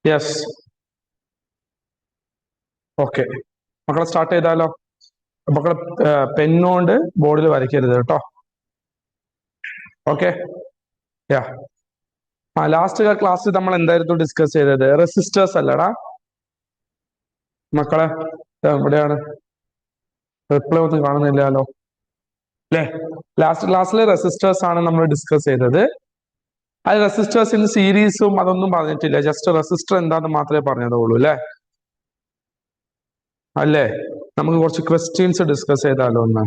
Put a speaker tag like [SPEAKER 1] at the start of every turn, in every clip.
[SPEAKER 1] Yes. Okay, മക്കളെ start ചെയ്താലോ? മക്കളെ പെണ്ണുകൊണ്ട് ബോർഡിൽ വരയ്ക്കരുത് കേട്ടോ. ഓക്കെ, യാ. ലാസ്റ്റ് ക്ലാസ്സിൽ നമ്മൾ എന്തായിരുന്നു ഡിസ്കസ് ചെയ്തത്? റെസിസ്റ്റേഴ്സ് അല്ലടാ മക്കളെ? എവിടെയാണ്? റിപ്ലൈ ഒന്നും കാണുന്നില്ലല്ലോ അല്ലേ? ലാസ്റ്റ് ക്ലാസ്സിൽ റെസിസ്റ്റേഴ്സ് ആണ് നമ്മൾ ഡിസ്കസ് ചെയ്തത്. അത് റെസിസ്റ്റേഴ്സിന് സീരീസും അതൊന്നും പറഞ്ഞിട്ടില്ല, ജസ്റ്റ് റെസിസ്റ്റർ എന്താന്ന് മാത്രമേ പറഞ്ഞതുള്ളൂ അല്ലേ? അല്ലേ? നമുക്ക് കുറച്ച് ക്വസ്റ്റ്യൻസ് ഡിസ്കസ് ചെയ്താലോ ഒന്ന്?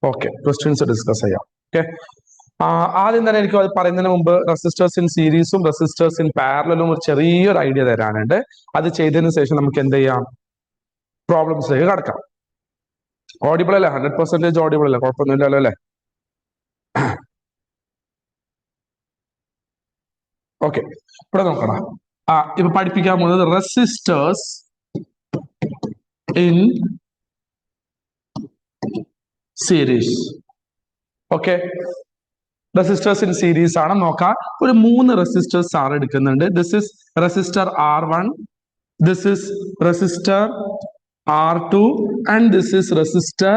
[SPEAKER 1] ഓക്കെ, ക്വസ്റ്റ്യൻസ് ഡിസ്കസ് ചെയ്യാം. ഓക്കെ, ആദ്യം തന്നെ എനിക്ക് അത് പറയുന്നതിന് മുമ്പ് റെസിസ്റ്റേഴ്സ് ഇൻ സീരീസും റെസിസ്റ്റേഴ്സ് ഇൻ പാരലലും ഒരു ചെറിയൊരു ഐഡിയ തരാനുണ്ട്. അത് ചെയ്തതിനു ശേഷം നമുക്ക് എന്ത് ചെയ്യാം? പ്രോബ്ലംസിലേക്ക് കടക്കാം. ഓഡിബിൾ അല്ലേ? 100% ഓഡിബിൾ അല്ലേ? കുഴപ്പമൊന്നുമില്ലല്ലോ അല്ലേ? ഓക്കെ, ഇവിടെ നോക്കണം. ഇപ്പൊ പഠിപ്പിക്കാൻ പോകുന്നത് resistors in series. Okay, resistors in series ആണ്. നോക്കാം, ഒരു 3 റെസിസ്റ്റേഴ്സ് ആണ് എടുക്കുന്നുണ്ട്. This is resistor R1, this is resistor R2 and this is resistor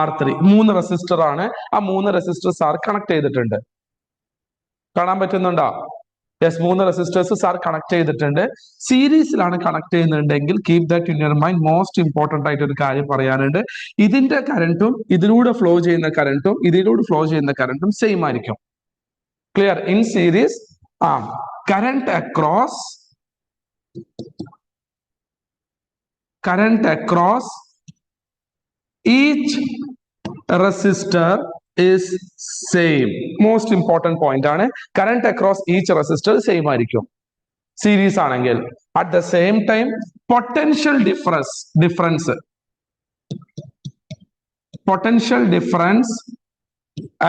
[SPEAKER 1] R3. 3 resistor ആണ്. ആ 3 റെസിസ്റ്റേഴ്സ് ആർ കണക്ട് ചെയ്തിട്ടുണ്ട്. കാണാൻ പറ്റുന്നുണ്ടോ? യെസ്, 3 റെസിസ്റ്റേഴ്സ് സാർ കണക്ട് ചെയ്തിട്ടുണ്ട്. സീരീസിലാണ് കണക്ട് ചെയ്യുന്നുണ്ടെങ്കിൽ keep that in your mind. Most important ആയിട്ട് ഒരു കാര്യം പറയാനുണ്ട്. ഇതിന്റെ കറന്റും ഇതിലൂടെ ഫ്ലോ ചെയ്യുന്ന കറന്റും ഇതിലൂടെ ഫ്ലോ ചെയ്യുന്ന കറന്റും സെയിം ആയിരിക്കും. Clear? In series current across each resistor is same. Most important point ആണ്. current across each resistor same ആയിരിക്കും സീരീസ് ആണെങ്കിൽ. at the same time potential difference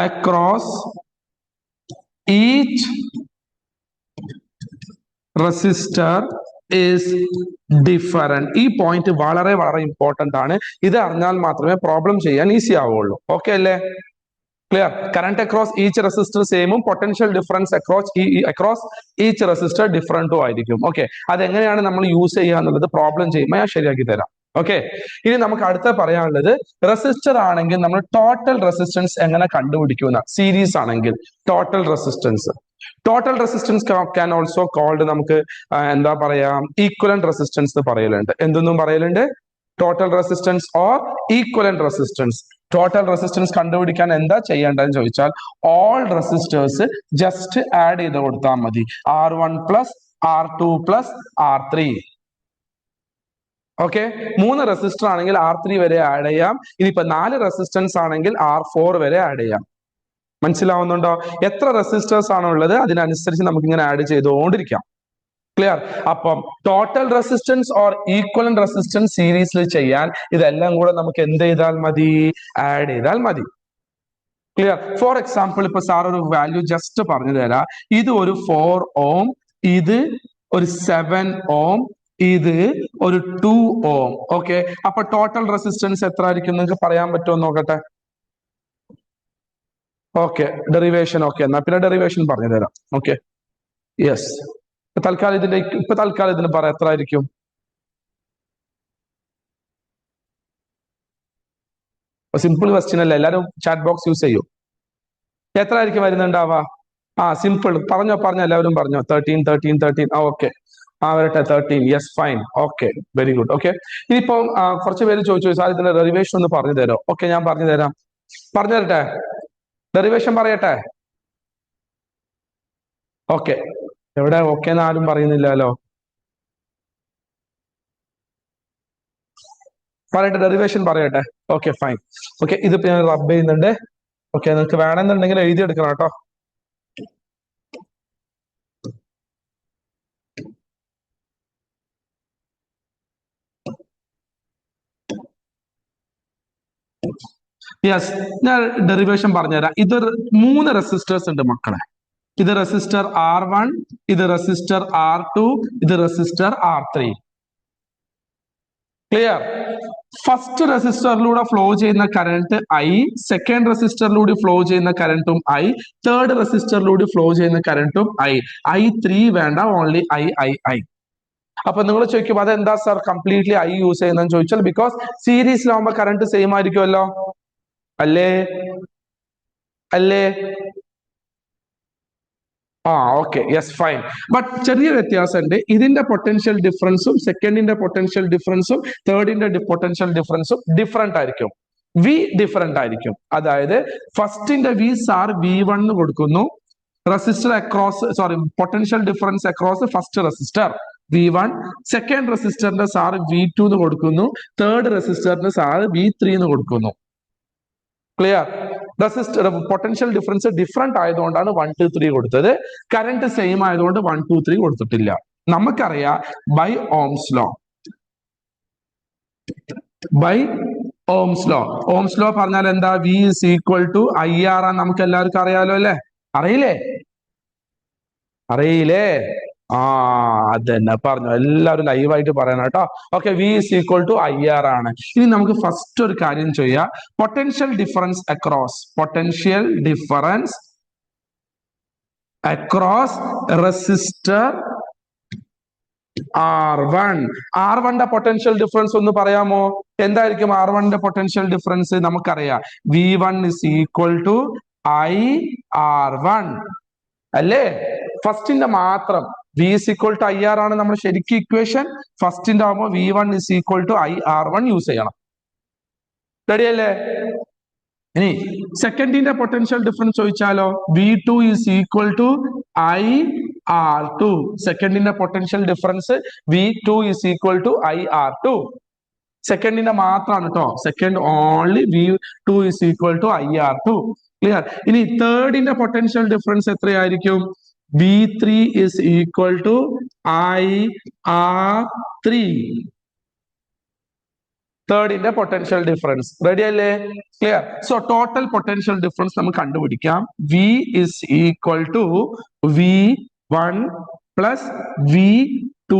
[SPEAKER 1] across each resistor is different. ഈ point വളരെ വളരെ important ആണ്. ഇത് അറിഞ്ഞാൽ മാത്രമേ പ്രോബ്ലം ചെയ്യാൻ ഈസി ആവുള്ളൂ. ഓക്കെ അല്ലേ? Clear? Current across each resistor സെയിമും potential difference across each resistor ഡിഫറൻറ്റും ആയിരിക്കും. ഓക്കെ, അതെങ്ങനെയാണ് നമ്മൾ യൂസ് ചെയ്യുക എന്നുള്ളത് പ്രോബ്ലം ചെയ്യുമ്പോൾ ഞാൻ ശരിയാക്കി തരാം. ഓക്കെ, ഇനി നമുക്ക് അടുത്ത പറയാനുള്ളത് റെസിസ്റ്റർ ആണെങ്കിൽ നമ്മൾ ടോട്ടൽ റെസിസ്റ്റൻസ് എങ്ങനെ കണ്ടുപിടിക്കുന്ന? സീരീസ് ആണെങ്കിൽ total resistance can also called നമുക്ക് എന്താ പറയാ, ഈക്വലന്റ് റെസിസ്റ്റൻസ് എന്ന് പറയലുണ്ട്. എന്തൊന്നും പറയലുണ്ട്? Total resistance or equivalent resistance. Total resistance കണ്ടുപിടിക്കാൻ എന്താ ചെയ്യേണ്ടതെന്ന് ചോദിച്ചാൽ ഓൾ റെസിസ്റ്റേഴ്സ് ജസ്റ്റ് ആഡ് ചെയ്ത് കൊടുത്താൽ മതി. R1 plus R2 plus R3. Okay, 3 resistor ആണെങ്കിൽ R3 വരെ ആഡ് ചെയ്യാം. ഇനിയിപ്പോ 4 റെസിസ്റ്റൻസ് ആണെങ്കിൽ R4 വരെ ആഡ് ചെയ്യാം. മനസ്സിലാവുന്നുണ്ടോ? എത്ര റെസിസ്റ്റേഴ്സ് ആണോ ഉള്ളത് അതിനനുസരിച്ച് നമുക്ക് ഇങ്ങനെ ആഡ് ചെയ്തുകൊണ്ടിരിക്കാം. ക്ലിയർ? അപ്പം total resistance or equivalent resistance സീരീസിൽ ചെയ്യാൻ ഇതെല്ലാം കൂടെ നമുക്ക് എന്ത് ചെയ്താൽ മതി? ആഡ് ചെയ്താൽ മതി. ക്ലിയർ? ഫോർ എക്സാമ്പിൾ ഇപ്പൊ സാർ ഒരു വാല്യൂ ജസ്റ്റ് പറഞ്ഞു തരാം. ഇത് ഒരു 4 ഓം, ഇത് ഒരു 7 ഓം, ഇത് ഒരു 2 ഓം. ഓക്കെ, അപ്പൊ ടോട്ടൽ റെസിസ്റ്റൻസ് എത്ര ആയിരിക്കും നിങ്ങൾക്ക് പറയാൻ പറ്റുമോ നോക്കട്ടെ? Okay, derivation. ഓക്കെ, എന്നാ പിന്നെ ഡെറിവേഷൻ പറഞ്ഞു തരാം. Okay, yes. തൽക്കാലം ഇതിന് പറയാം എത്ര ആയിരിക്കും? സിമ്പിൾ ക്വസ്റ്റ്യൻ അല്ലേ? എല്ലാവരും ചാറ്റ് ബോക്സ് യൂസ് ചെയ്യൂ. എത്ര ആയിരിക്കും വരുന്നുണ്ടാവാ? സിമ്പിൾ പറഞ്ഞോ എല്ലാവരും പറഞ്ഞോ. 13. ഓക്കെ, വരട്ടെ 13. Yes, fine. Okay, very good. Okay, ഇനിയിപ്പോ കുറച്ച് പേര് ചോദിച്ചു സാർ ഇതിന്റെ ഡെറിവേഷൻ ഒന്ന് പറഞ്ഞു തരോ? ഓക്കെ, ഞാൻ പറഞ്ഞു തരാം. പറഞ്ഞു തരട്ടെ? ഡെറിവേഷൻ പറയട്ടെ? ഓക്കെ, എവിടെ ഓക്കെ എന്ന് ആരും പറയുന്നില്ലല്ലോ. പറയട്ടെ, ഡെറിവേഷൻ പറയട്ടെ. Okay, fine. ഓക്കെ, ഇതിപ്പോ ഞാൻ റബ്ബ് ചെയ്യുന്നുണ്ട്. ഓക്കെ, നിങ്ങൾക്ക് വേണമെന്നുണ്ടെങ്കിൽ എഴുതിയെടുക്കണം കേട്ടോ. യെസ്, ഞാൻ ഡെറിവേഷൻ പറഞ്ഞുതരാം. ഇതൊരു 3 റെസിസ്റ്റേഴ്സ് ഉണ്ട് മക്കളെ. ഇത് റെസിസ്റ്റർ R1, ഇത് റെസിസ്റ്റർ R2, ഇത് റെസിസ്റ്റർ R3. ക്ലിയർ? ഫസ്റ്റ് റെസിസ്റ്ററിലൂടെ ഫ്ലോ ചെയ്യുന്ന കറന്റ് ഐ, സെക്കൻഡ് റെസിസ്റ്ററിലൂടെ ഫ്ലോ ചെയ്യുന്ന കറന്റും ഐ, തേർഡ് റെസിസ്റ്ററിലൂടെ ഫ്ലോ ചെയ്യുന്ന കറന്റും I3 വേണ്ട, ഓൺലി I. അപ്പൊ നിങ്ങൾ ചോദിക്കും അതെന്താ സാർ കംപ്ലീറ്റ്ലി ഐ യൂസ് ചെയ്യുന്നതെന്ന് ചോദിച്ചാൽ, ബിക്കോസ് സീരീസിലാവുമ്പോ കറന്റ് സെയിം ആയിരിക്കുമല്ലോ, അല്ലേ? അല്ലേ? Okay, yes, fine. ബട്ട് ചെറിയ വ്യത്യാസമുണ്ട്. ഇതിന്റെ പൊട്ടൻഷ്യൽ ഡിഫറൻസും സെക്കൻഡിന്റെ പൊട്ടൻഷ്യൽ ഡിഫറൻസും തേർഡിന്റെ പൊട്ടൻഷ്യൽ ഡിഫറൻസും ഡിഫറെന്റ് ആയിരിക്കും. വി ഡിഫറെന്റ് ആയിരിക്കും. അതായത് ഫസ്റ്റിന്റെ വി സാർ V1 കൊടുക്കുന്നു, resistor across, sorry, potential difference across first resistor V1, second റെസിസ്റ്ററിന്റെ സാർ V2 കൊടുക്കുന്നു, തേർഡ് റെസിസ്റ്ററിന് സാർ V3 കൊടുക്കുന്നു. Clear? Resistor potential difference different ആയതുകൊണ്ടാണ് 1, 2, 3 കൊടുത്തത്. കറന്റ് സെയിം ആയതുകൊണ്ട് 1, 2, 3 കൊടുത്തിട്ടില്ല. നമുക്കറിയാം by Ohm's law, by Ohm's law. Ohm's law പറഞ്ഞാൽ എന്താ? V is equal to IR ആണ്. നമുക്ക് എല്ലാവർക്കും അറിയാലോ, അല്ലേ? അറിയില്ലേ? അറിയില്ലേ? അതന്നെ പറഞ്ഞു. എല്ലാവരും ലൈവായിട്ട് പറയണം കേട്ടോ. Okay, V is equal to IR ആണ്. ഇനി നമുക്ക് ഫസ്റ്റ് ഒരു കാര്യം ചെയ്യാം. Potential difference across, potential difference across resistor R1. R1ന്റെ പൊട്ടൻഷ്യൽ ഡിഫറൻസ് ഒന്ന് പറയാമോ? എന്തായിരിക്കും R1ന്റെ പൊട്ടൻഷ്യൽ ഡിഫറൻസ്? നമുക്കറിയാം V1 is equal to IR1, അല്ലേ? ഫസ്റ്റിന്റെ മാത്രം V is equal to IR ആണ് നമ്മുടെ ശരിക്കും ഇക്വേഷൻ. ഫസ്റ്റിന്റെ ആകുമ്പോൾ V1 is equal to IR1 use ചെയ്യണം. റെഡി അല്ലേ? ഇനി സെക്കൻഡിന്റെ പൊട്ടൻഷ്യൽ ഡിഫറൻസ് ചോദിച്ചാലോ? V2 is equal to IR2. സെക്കൻഡിന്റെ potential difference V2 is equal to IR2. സെക്കൻഡിന്റെ മാത്രമാണ് കേട്ടോ. Second only V2 is equal to IR2. Clear? ഇനി തേർഡിന്റെ പൊട്ടൻഷ്യൽ ഡിഫറൻസ് എത്രയായിരിക്കും? V3 is equal to IR3. തേർഡിന്റെ പൊട്ടൻഷ്യൽ ഡിഫറൻസ്. റെഡി അല്ലേ? Clear? So total potential difference നമുക്ക് കണ്ടുപിടിക്കാം. V is equal to V1 plus V2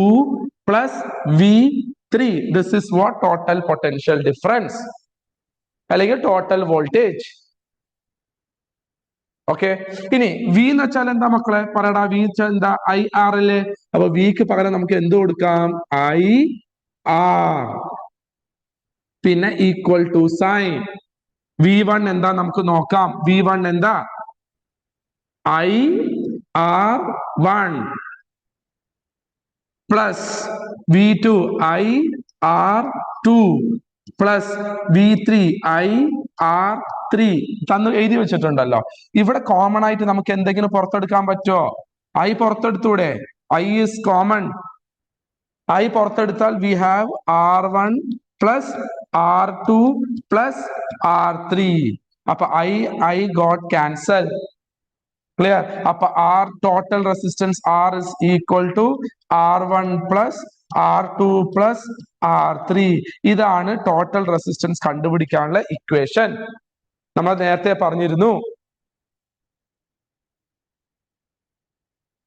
[SPEAKER 1] plus V3. This is what total potential difference, അല്ലെങ്കിൽ total voltage. Okay, ഇനി V എന്ന് വെച്ചാൽ എന്താ മക്കളെ? പറയടാ, V വെച്ചാൽ എന്താ? IR അല്ലേ? അപ്പൊ Vക്ക് പകരം നമുക്ക് എന്ത് കൊടുക്കാം? IR, പിന്നെ ഈക്വൽ ടു സൈൻ. V1 എന്താ നമുക്ക് നോക്കാം. V1 എന്താ? IR1 plus V2 IR2 plus V3 IR3 തന്നു എഴുതി വെച്ചിട്ടുണ്ടല്ലോ. ഇവിടെ കോമൺ ആയിട്ട് നമുക്ക് എന്തെങ്കിലും പുറത്തെടുക്കാൻ പറ്റുമോ? I പുറത്തെടുത്തൂടെ? I is common. I പുറത്തെടുത്താൽ we have R1 plus R2 plus R3. അപ്പൊ I got cancelled. ക്ലിയർ? അപ്പൊ R total resistance R is equal to R1 plus R2 plus R3. ഇതാണ് ടോട്ടൽ റെസിസ്റ്റൻസ് കണ്ടുപിടിക്കാനുള്ള equation. നമ്മൾ നേരത്തെ പറഞ്ഞിരുന്നു.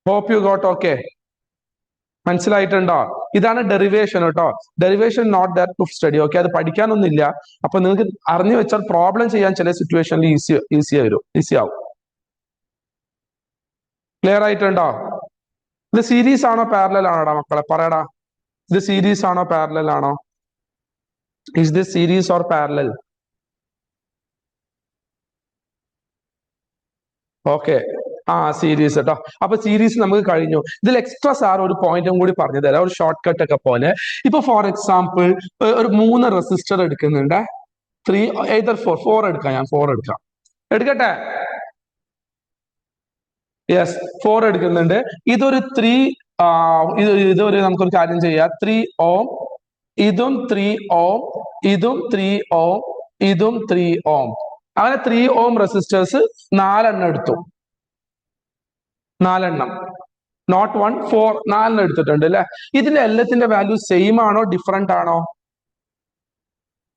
[SPEAKER 1] Hope you got okay. മനസ്സിലായിട്ടുണ്ടോ? ഇതാണ് derivation കേട്ടോ. Derivation not that to study. Okay, അത് പഠിക്കാനൊന്നുമില്ല. അപ്പൊ നിങ്ങൾക്ക് അറിഞ്ഞു വെച്ചാൽ പ്രോബ്ലം ചെയ്യാൻ ചില സിറ്റുവേഷനിൽ ഈസി ആവും. ക്ലിയർ ആയിട്ടുണ്ടോ? ഇത് സീരീസ് ആണോ പാരലൽ ആണോടാ മക്കളെ? പറയടാ, ഇത് സീരീസ് ആണോ പാരലൽ ആണോ? Is this series or parallel? Okay, series കേട്ടോ. അപ്പൊ സീരീസ് നമുക്ക് കഴിഞ്ഞു. ഇതിൽ എക്സ്ട്രാ സാർ ഒരു പോയിന്റും കൂടി പറഞ്ഞു തരാം, ഒരു ഷോർട്ട് കട്ട് ഒക്കെ പോലെ. ഇപ്പൊ ഫോർ എക്സാമ്പിൾ ഒരു 3 റെസിസ്റ്റർ എടുക്കുന്നുണ്ട്. 3 either 4 എടുക്കാം. ഞാൻ 4 എടുക്കാം. എടുക്കട്ടെ? യെസ്, 4 എടുക്കുന്നുണ്ട്. ഇതൊരു 3, ഇതൊരു നമുക്കൊരു കാര്യം ചെയ്യാം. 3 ohm, ഇതും 3 ohm, ഇതും 3 ohm, ഇതും 3 ohm. അങ്ങനെ 3 ohm റെസിസ്റ്റേഴ്സ് 4 എണ്ണം എടുത്തു. 4 എണ്ണം, നോട്ട് 1, 4, 4 എണ്ണം എടുത്തിട്ടുണ്ട് അല്ലെ? ഇതിന്റെ എല്ലാത്തിന്റെ വാല്യൂ സെയിം ആണോ ഡിഫറെന്റ് ആണോ?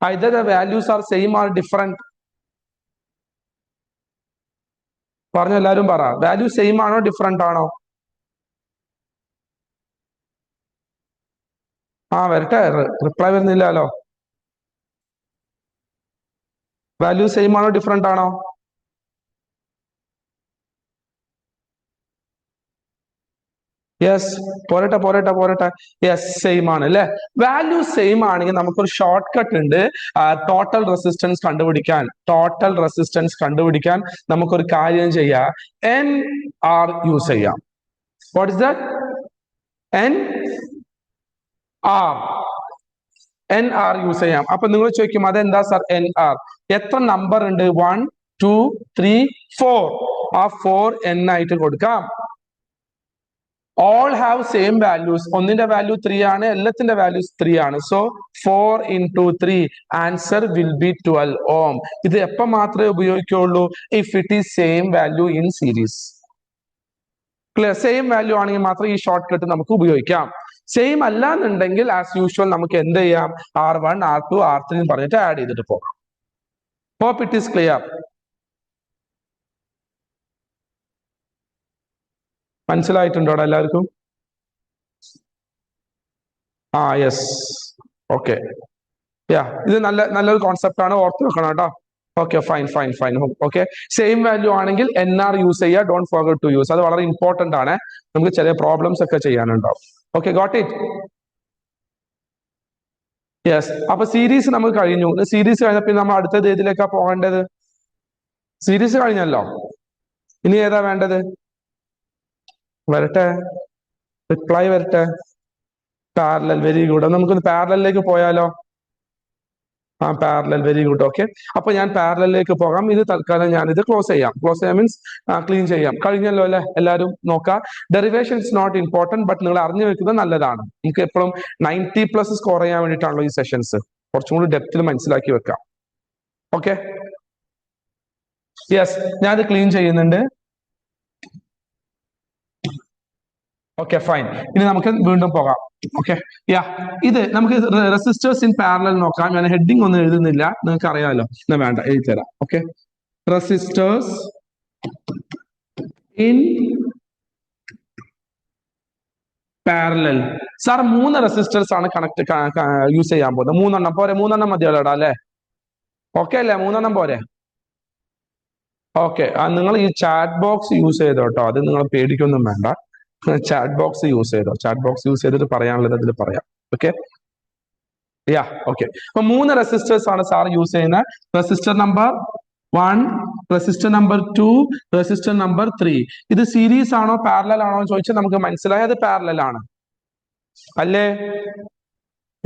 [SPEAKER 1] either the values are same or different. പറഞ്ഞ എല്ലാരും പറ, വാല്യൂ സെയിം ആണോ ഡിഫറെന്റ് ആണോ? ആ വരട്ടെ, റിപ്ലൈ വരുന്നില്ലല്ലോ. വാല്യൂ സെയിം ആണോ ഡിഫറെന്റ് ആണോ? യെസ്, പോരട്ടെ പോരട്ടെ പോരട്ടെ. യെസ്, സെയിം ആണ് അല്ലെ. വാല്യൂ സെയിം ആണെങ്കിൽ നമുക്കൊരു ഷോർട്ട് കട്ട് ഉണ്ട്. ടോട്ടൽ റെസിസ്റ്റൻസ് കണ്ടുപിടിക്കാൻ, ടോട്ടൽ റെസിസ്റ്റൻസ് കണ്ടുപിടിക്കാൻ നമുക്കൊരു കാര്യം ചെയ്യാം. എൻ ആർ യൂസ് ചെയ്യാം. What is that? N R. N R use ചെയ്യാം. അപ്പൊ നിങ്ങൾ ചോദിക്കും അതെന്താ സാർ എൻ ആർ? എത്ര നമ്പർ ഉണ്ട്? 1 2 3 4. ആ 4 എൻ ആയിട്ട് കൊടുക്കാം. all have same values. ഒന്നിന്റെ വാല്യൂ 3 ആണ്, എല്ലാത്തിന്റെ വാല്യൂസ് 3 ആണ്. So 4 into 3 answer will be 12 ohm. ഇത് എപ്പോ മാത്രമേ ഉപയോഗിക്കുള്ളൂ? If it is same value in series. Clear? Same value ആണെങ്കിൽ മാത്രം ഈ ഷോർട്ട് കട്ട് നമുക്ക് ഉപയോഗിക്കാം. സെയിം അല്ല എന്നുണ്ടെങ്കിൽ ആസ് യൂഷ്വൽ നമുക്ക് എന്ത് ചെയ്യാം? R1 R2 R3 എന്ന് പറഞ്ഞിട്ട് ആഡ് ചെയ്തിട്ട് പോകാം. Hope it is clear. മനസ്സിലായിട്ടുണ്ടോ എല്ലാവർക്കും? ആ യെസ്, ഓക്കെ. യാ, ഇത് നല്ലൊരു കോൺസെപ്റ്റ് ആണ്, ഓർത്ത് വെക്കണം കേട്ടോ. Okay, fine fine fine. Okay, same value ആണെങ്കിൽ എൻ ആർ യൂസ് ചെയ്യുക. Don't forget to use. അത് വളരെ ഇമ്പോർട്ടന്റ് ആണ്. നമുക്ക് ചെറിയ പ്രോബ്ലംസ് ഒക്കെ ചെയ്യാനുണ്ടാവും. Okay, got it? യെസ്. അപ്പൊ സീരീസ് നമുക്ക് കഴിഞ്ഞു. സീരീസ് കഴിഞ്ഞപ്പോൾ നമ്മൾ അടുത്തത് ഏതിലേക്കാ പോകേണ്ടത്? സീരീസ് കഴിഞ്ഞല്ലോ, ഇനി ഏതാ വേണ്ടത്? വരട്ടെ, റിപ്ലൈ വരട്ടെ. Parallel, very good. നമുക്കൊന്ന് പാരലലിലേക്ക് പോയാലോ? ആ, പാരലൽ, വെരി ഗുഡ്. ഓക്കെ, അപ്പൊ ഞാൻ പാരലലിലേക്ക് പോകാം. ഇത് തൽക്കാലം ഞാൻ ഇത് ക്ലോസ് ചെയ്യാം. ക്ലോസ് ചെയ്യാം മീൻസ് ക്ലീൻ ചെയ്യാം. കഴിഞ്ഞല്ലോ അല്ലെ? എല്ലാവരും നോക്കാം. Derivation is not important, but നിങ്ങൾ അറിഞ്ഞു വെക്കുന്നത് നല്ലതാണ്. നമുക്ക് എപ്പോഴും 90+ സ്കോർ ചെയ്യാൻ വേണ്ടിയിട്ടാണല്ലോ ഈ സെഷൻസ്. കുറച്ചും കൂടി ഡെപ്തിൽ മനസ്സിലാക്കി വെക്കാം. ഓക്കെ, യെസ്, ഞാൻ ഇത് ക്ലീൻ ചെയ്യുന്നുണ്ട്. Okay, fine. ഇനി നമുക്ക് വീണ്ടും പോകാം. ഓക്കെ, യാ, ഇത് നമുക്ക് റെസിസ്റ്റേഴ്സ് ഇൻ പാരലൽ നോക്കാം. ഞാൻ ഹെഡിങ് ഒന്നും എഴുതുന്നില്ല, നിങ്ങൾക്ക് അറിയാമല്ലോ. എന്നാ വേണ്ട, എഴുതി തരാം. Okay, resistors in parallel. Sir 3 resistors ആണ് കണക്ട് യൂസ് ചെയ്യാൻ പോകുന്നത്. 3 പോരെ? 3 മതിയല്ലോടാ അല്ലെ? ഓക്കെ അല്ലേ? 3 പോരെ? ഓക്കെ, നിങ്ങൾ ഈ ചാറ്റ് ബോക്സ് യൂസ് ചെയ്തോ കേട്ടോ. അത് നിങ്ങൾ പേടിക്കൊന്നും വേണ്ട. ചാറ്റ് ബോക്സ് യൂസ് ചെയ്തോ. ചാറ്റ് ബോക്സ് യൂസ് ചെയ്തിട്ട് പറയാനുള്ളത് അതിൽ പറയാം. Okay, ya, okay. അപ്പൊ 3 റെസിസ്റ്റേഴ്സ് ആണ് സാർ യൂസ് ചെയ്യുന്നത്. Resistor number 1, resistor number 2, resistor number 3. ഇത് സീരീസ് ആണോ പാരലൽ ആണോ എന്ന് ചോദിച്ചാൽ നമുക്ക് മനസ്സിലായി അത് പാരലൽ ആണ് അല്ലേ?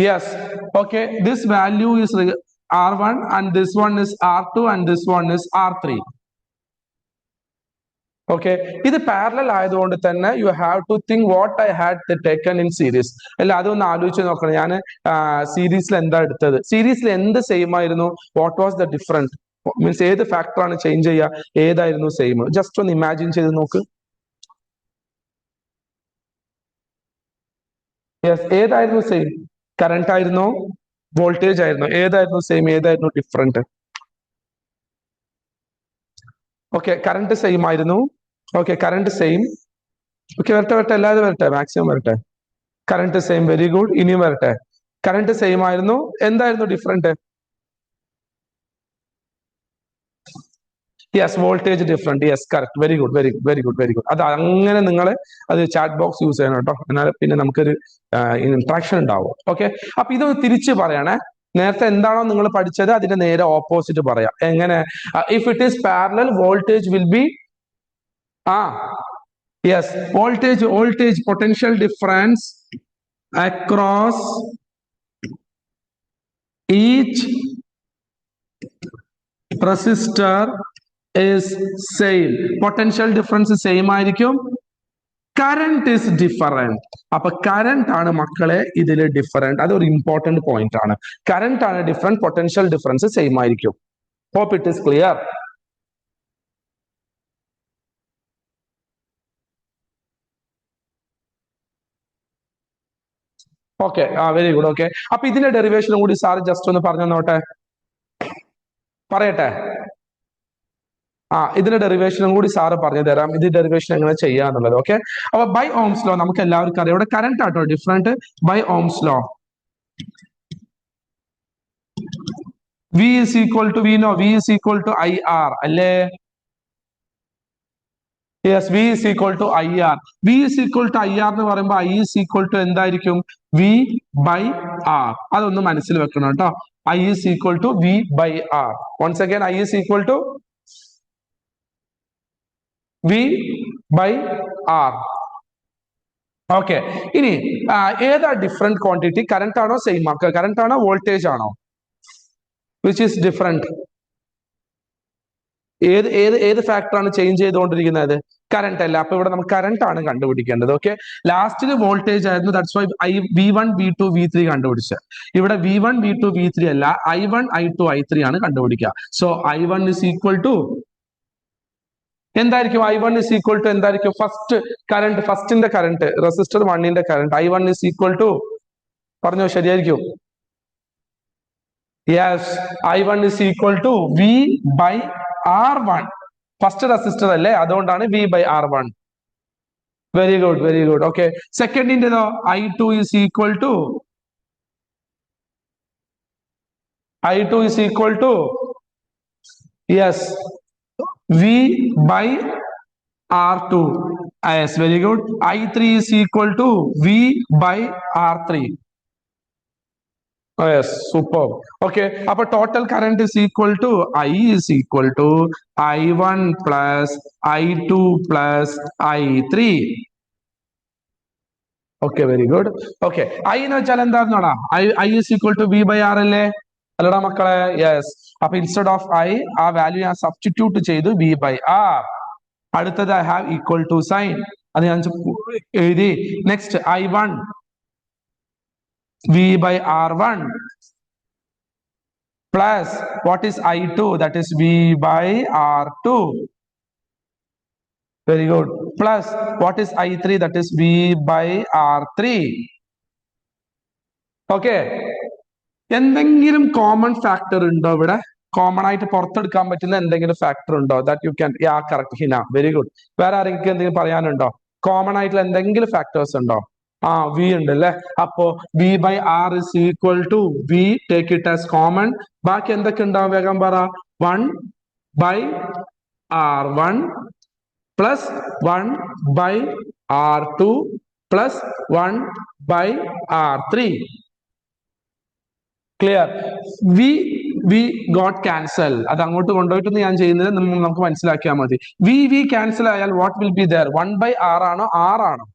[SPEAKER 1] Yes. Okay, this value is R1 and this one is R2 and this one is R3. Okay, ഇത് പാരലൽ ആയതുകൊണ്ട് തന്നെ you have to think what I had taken in series. അല്ല, അതൊന്ന് ആലോചിച്ച് നോക്കണം. ഞാൻ സീരീസിൽ എന്താ എടുത്തത്? സീരീസിൽ എന്ത് സെയിം ആയിരുന്നു? What was the difference? Means ഏത് ഫാക്ടറാണ് ചേഞ്ച് ചെയ്യുക? ഏതായിരുന്നു സെയിം? ജസ്റ്റ് ഒന്ന് ഇമാജിൻ ചെയ്ത് നോക്ക്. യെസ്, ഏതായിരുന്നു സെയിം? കറന്റ് ആയിരുന്നോ? വോൾട്ടേജ് ആയിരുന്നോ? ഏതായിരുന്നു സെയിം? ഏതായിരുന്നു ഡിഫറെന്റ്? ഓക്കെ, കറണ്ട് സെയിം ആയിരുന്നു. Okay, current same. ഓക്കെ, വരട്ടെ, എല്ലാവരും വരട്ടെ, മാക്സിമം വരട്ടെ. Current same, very good. ഇനിയും വരട്ടെ. കറണ്ട് സെയിം ആയിരുന്നു. എന്തായിരുന്നു different? Yes, voltage different. Yes, correct. Very good, very good, very good, very good. അത് അങ്ങനെ നിങ്ങൾ അത് ചാറ്റ് ബോക്സ് യൂസ് ചെയ്യണം കേട്ടോ. എന്നാൽ പിന്നെ നമുക്കൊരു ഇന്ററാക്ഷൻ ഉണ്ടാവും. ഓക്കെ, അപ്പൊ ഇതൊന്ന് തിരിച്ച് പറയണേ. നേരത്തെ എന്താണോ നിങ്ങൾ പഠിച്ചത് അതിന്റെ നേരെ ഓപ്പോസിറ്റ് പറയാം. എങ്ങനെ? If it is parallel, voltage will be yes, voltage potential difference across each resistor is same. Potential difference same ആയിരിക്കും. Current is different. അപ്പൊ കറന്റ് ആണ് മക്കളെ ഇതിൽ ഡിഫറെന്റ്. അതൊരു ഇമ്പോർട്ടന്റ് പോയിന്റ് ആണ്. കറന്റ് ആണ് ഡിഫറെന്റ്, പൊട്ടൻഷ്യൽ ഡിഫറൻസ് സെയിം ആയിരിക്കും. Hope it is clear. Okay, very good. Okay, അപ്പൊ ഇതിന്റെ ഡെറിവേഷനും കൂടി സാർ ജസ്റ്റ് ഒന്ന് പറഞ്ഞു തന്നോട്ടെ. പറയട്ടെ. ഇതിന്റെ ഡെറിവേഷനും കൂടി സാറ് പറഞ്ഞു തരാം. ഇത് ഡെറിവേഷൻ എങ്ങനെ ചെയ്യാന്നുള്ളത്. ഓക്കെ, അപ്പൊ ബൈ ഓംസ് ലോ നമുക്ക് എല്ലാവർക്കും അറിയാം. ഇവിടെ കറന്റ് ആട്ടോ different. By Ohm's law V is equal to, we know V is equal to IR അല്ലേ? Yes, V is equal to IR. V is equal to IR എന്ന് പറയുമ്പോൾ I is equal to എന്തായിരിക്കും? V by R. അതൊന്ന് മനസ്സിൽ വെക്കണം കേട്ടോ. I is equal to V by R. Once again, I is equal to V by R. Okay, ഇനി ഏതാ different quantity? Current ആണോ സെയിം ആക്കുക? കറന്റ് ആണോ വോൾട്ടേജ് ആണോ? Which is different? ഏത് ഫാക്ടറാണ് ചേഞ്ച് ചെയ്തുകൊണ്ടിരിക്കുന്നത്? കറന്റ് അല്ല. അപ്പൊ ഇവിടെ നമുക്ക് കറന്റ് ആണ് കണ്ടുപിടിക്കേണ്ടത്. ഓക്കെ, ലാസ്റ്റിൽ വോൾട്ടേജ് ആയിരുന്നു. That's why V1 V2 V3 കണ്ടുപിടിച്ചത്. ഇവിടെ V1 V2 V3 അല്ല, I1 I2 I3 ആണ് കണ്ടുപിടിക്കുക. So I1 is equal to എന്തായിരിക്കും? I1 is equal to എന്തായിരിക്കും? ഫസ്റ്റ് കറന്റ്, ഫസ്റ്റിന്റെ കറന്റ്, റെസിസ്റ്റർ 1ന്റെ current I1 is equal to, പറഞ്ഞോ ശരിയായിരിക്കും? Yes, I1 is equal to V by R1. First resistor അല്ലേ, അതുകൊണ്ടാണ് V by R1. Very good, very good. Okay, സെക്കൻഡിന്റെതോ? I2 is equal to yes V by R2. Yes, very good. I3 is equal to V by R3. Oh, yes, superb. Okay, അപ്പൊ total current is equal to I is equal to I1 plus I2 plus I3. Okay, very good. Okay, I എന്ന് വെച്ചാൽ എന്താണെന്നോടാ? I is equal to V by R അല്ലേ? അല്ലടാ മക്കളെ? Yes. അപ്പൊ instead of I ആ value ഞാൻ substitute ചെയ്തു V by R. അടുത്തത് I have equal to sign, അത് ഞാൻ എഴുതി. Next I1 V by R1 plus what is I2? That is V by R2. Very good. Plus what is I3? That is V by R3. Okay. എന്തെങ്കിലും common factor ഉണ്ടോ ഇവിടെ? Common ആയിട്ട് പുറത്തെടുക്കാൻ പറ്റുന്ന എന്തെങ്കിലും ഫാക്ടർ ഉണ്ടോ? That you can, ya correct Hina, very good. വേറെ ആരെങ്കിലും എന്തെങ്കിലും പറയാനുണ്ടോ? കോമൺ ആയിട്ടുള്ള എന്തെങ്കിലും ഫാക്ടേഴ്സ് ഉണ്ടോ? V ഉണ്ട് അല്ലേ? അപ്പോ V by R is equal to V, take it as common. ബാക്കി എന്തൊക്കെ ഉണ്ടാവും? വേഗം പറ. 1 by R1 plus 1 by R2 plus 1 by R3. Clear? We got cancel. അത് അങ്ങോട്ട് കൊണ്ടുപോയിട്ടൊന്നും ഞാൻ ചെയ്യുന്നത്, നമുക്ക് മനസ്സിലാക്കിയാൽ മതി. വി ക്യാൻസൽ ആയാൽ what will be there? 1 by R ആണോ R ആണോ?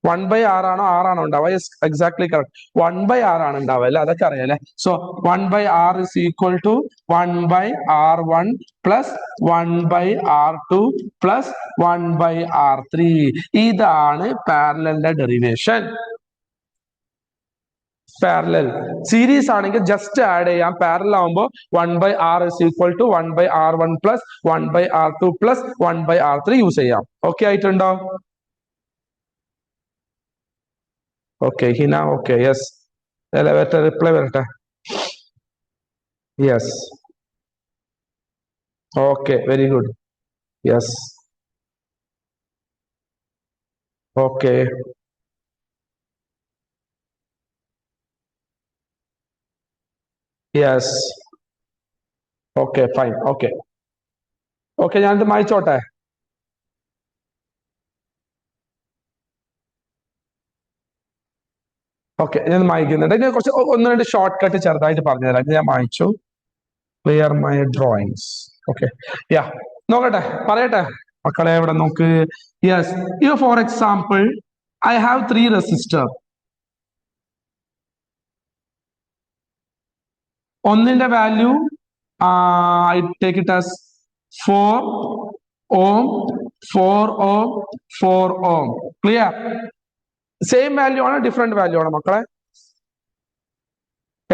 [SPEAKER 1] 1 by R ആണോ R ആണോ ഉണ്ടാവുക? Exactly correct. 1 by R ആണ് ഉണ്ടാവുക അല്ലെ? അതൊക്കെ അറിയാം. So 1 by R is equal to 1 by R1 plus 1 by R2 plus 1 by R3. ഇതാണ് പാരലലിന്റെ ഡെറിവേഷൻ. പാരലൽ. സീരീസ് ആണെങ്കിൽ ജസ്റ്റ് ആഡ് ചെയ്യാം. പാരലൽ ആവുമ്പോൾ 1 by R is equal to 1 by R1 plus 1 by R2 plus 1 by R3 use ചെയ്യാം. Okay ആയിട്ടുണ്ടോ? Okay Hina, okay, yes. വരട്ടെ, reply വരട്ടെ. Yes, okay, very good. Yes, okay, yes, okay, fine. Okay, okay, ഞാനിത് മായ്ച്ചോട്ടെ? Okay, ഞാൻ മായ്ക്കുന്നുണ്ട്. ഞാൻ കുറച്ച് 1-2 short cut ചെറുതായിട്ട് പറഞ്ഞുതരാം. ഞാൻ മായ്ച്ചു. Clear my drawings. ഓക്കെ, യാ, നോക്കട്ടെ, പറയട്ടെ മക്കളെ. ഇവിടെ നോക്ക്. Yes, if for example I have 3 resistor. ഒന്നിന്റെ value I take it as 4 ohm, 4 ohm, 4 ohm. Clear? Same value ആണോ ഡിഫറെന്റ് വാല്യൂ ആണോ മക്കളെ?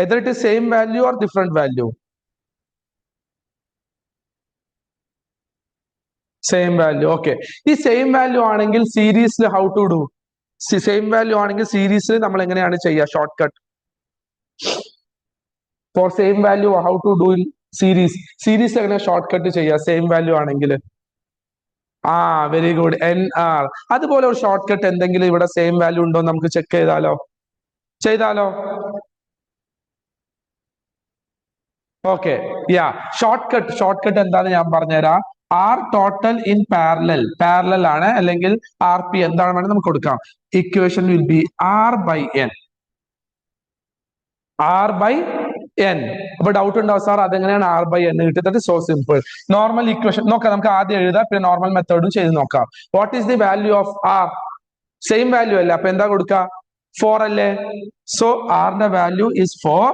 [SPEAKER 1] either it is same value or different value. Same value. Okay, ഈ same value ആണെങ്കിൽ സീരീസിൽ how to do? Same value ആണെങ്കിൽ സീരീസിൽ നമ്മൾ എങ്ങനെയാണ് ചെയ്യുക? Short cut. For same value how to do in series? Series എങ്ങനെ ഷോർട്ട് കട്ട് ചെയ്യുക സെയിം വാല്യൂ ആണെങ്കിൽ? Very good, NR. അതുപോലെ ഒരു ഷോർട്ട് കട്ട് എന്തെങ്കിലും ഇവിടെ സെയിം വാല്യൂ ഉണ്ടോ നമുക്ക് ചെക്ക് ചെയ്താലോ? ചെയ്താലോ? ഓക്കെ, യാ, ഷോർട്ട് കട്ട് എന്താന്ന് ഞാൻ പറഞ്ഞുതരാം. ആർ ടോട്ടൽ ഇൻ പാരലൽ ആണ്, അല്ലെങ്കിൽ ആർ പി എന്താണ് വേണമെങ്കിൽ നമുക്ക് കൊടുക്കാം. Equation will be R/N. അപ്പൊ ഡൗട്ട് ഉണ്ടാവും, സാർ അതെങ്ങനെയാണ് R/N കിട്ടുന്നത്? So simple. നോർമൽ ഇക്വേഷൻ നോക്കാം, നമുക്ക് ആദ്യം എഴുതാം, പിന്നെ നോർമൽ മെത്തേഡും ചെയ്ത് നോക്കാം. What is the value of R? Same value അല്ലേ, അപ്പൊ എന്താ കൊടുക്കുക? 4 അല്ലേ? സോ ആറിന്റെ value is 4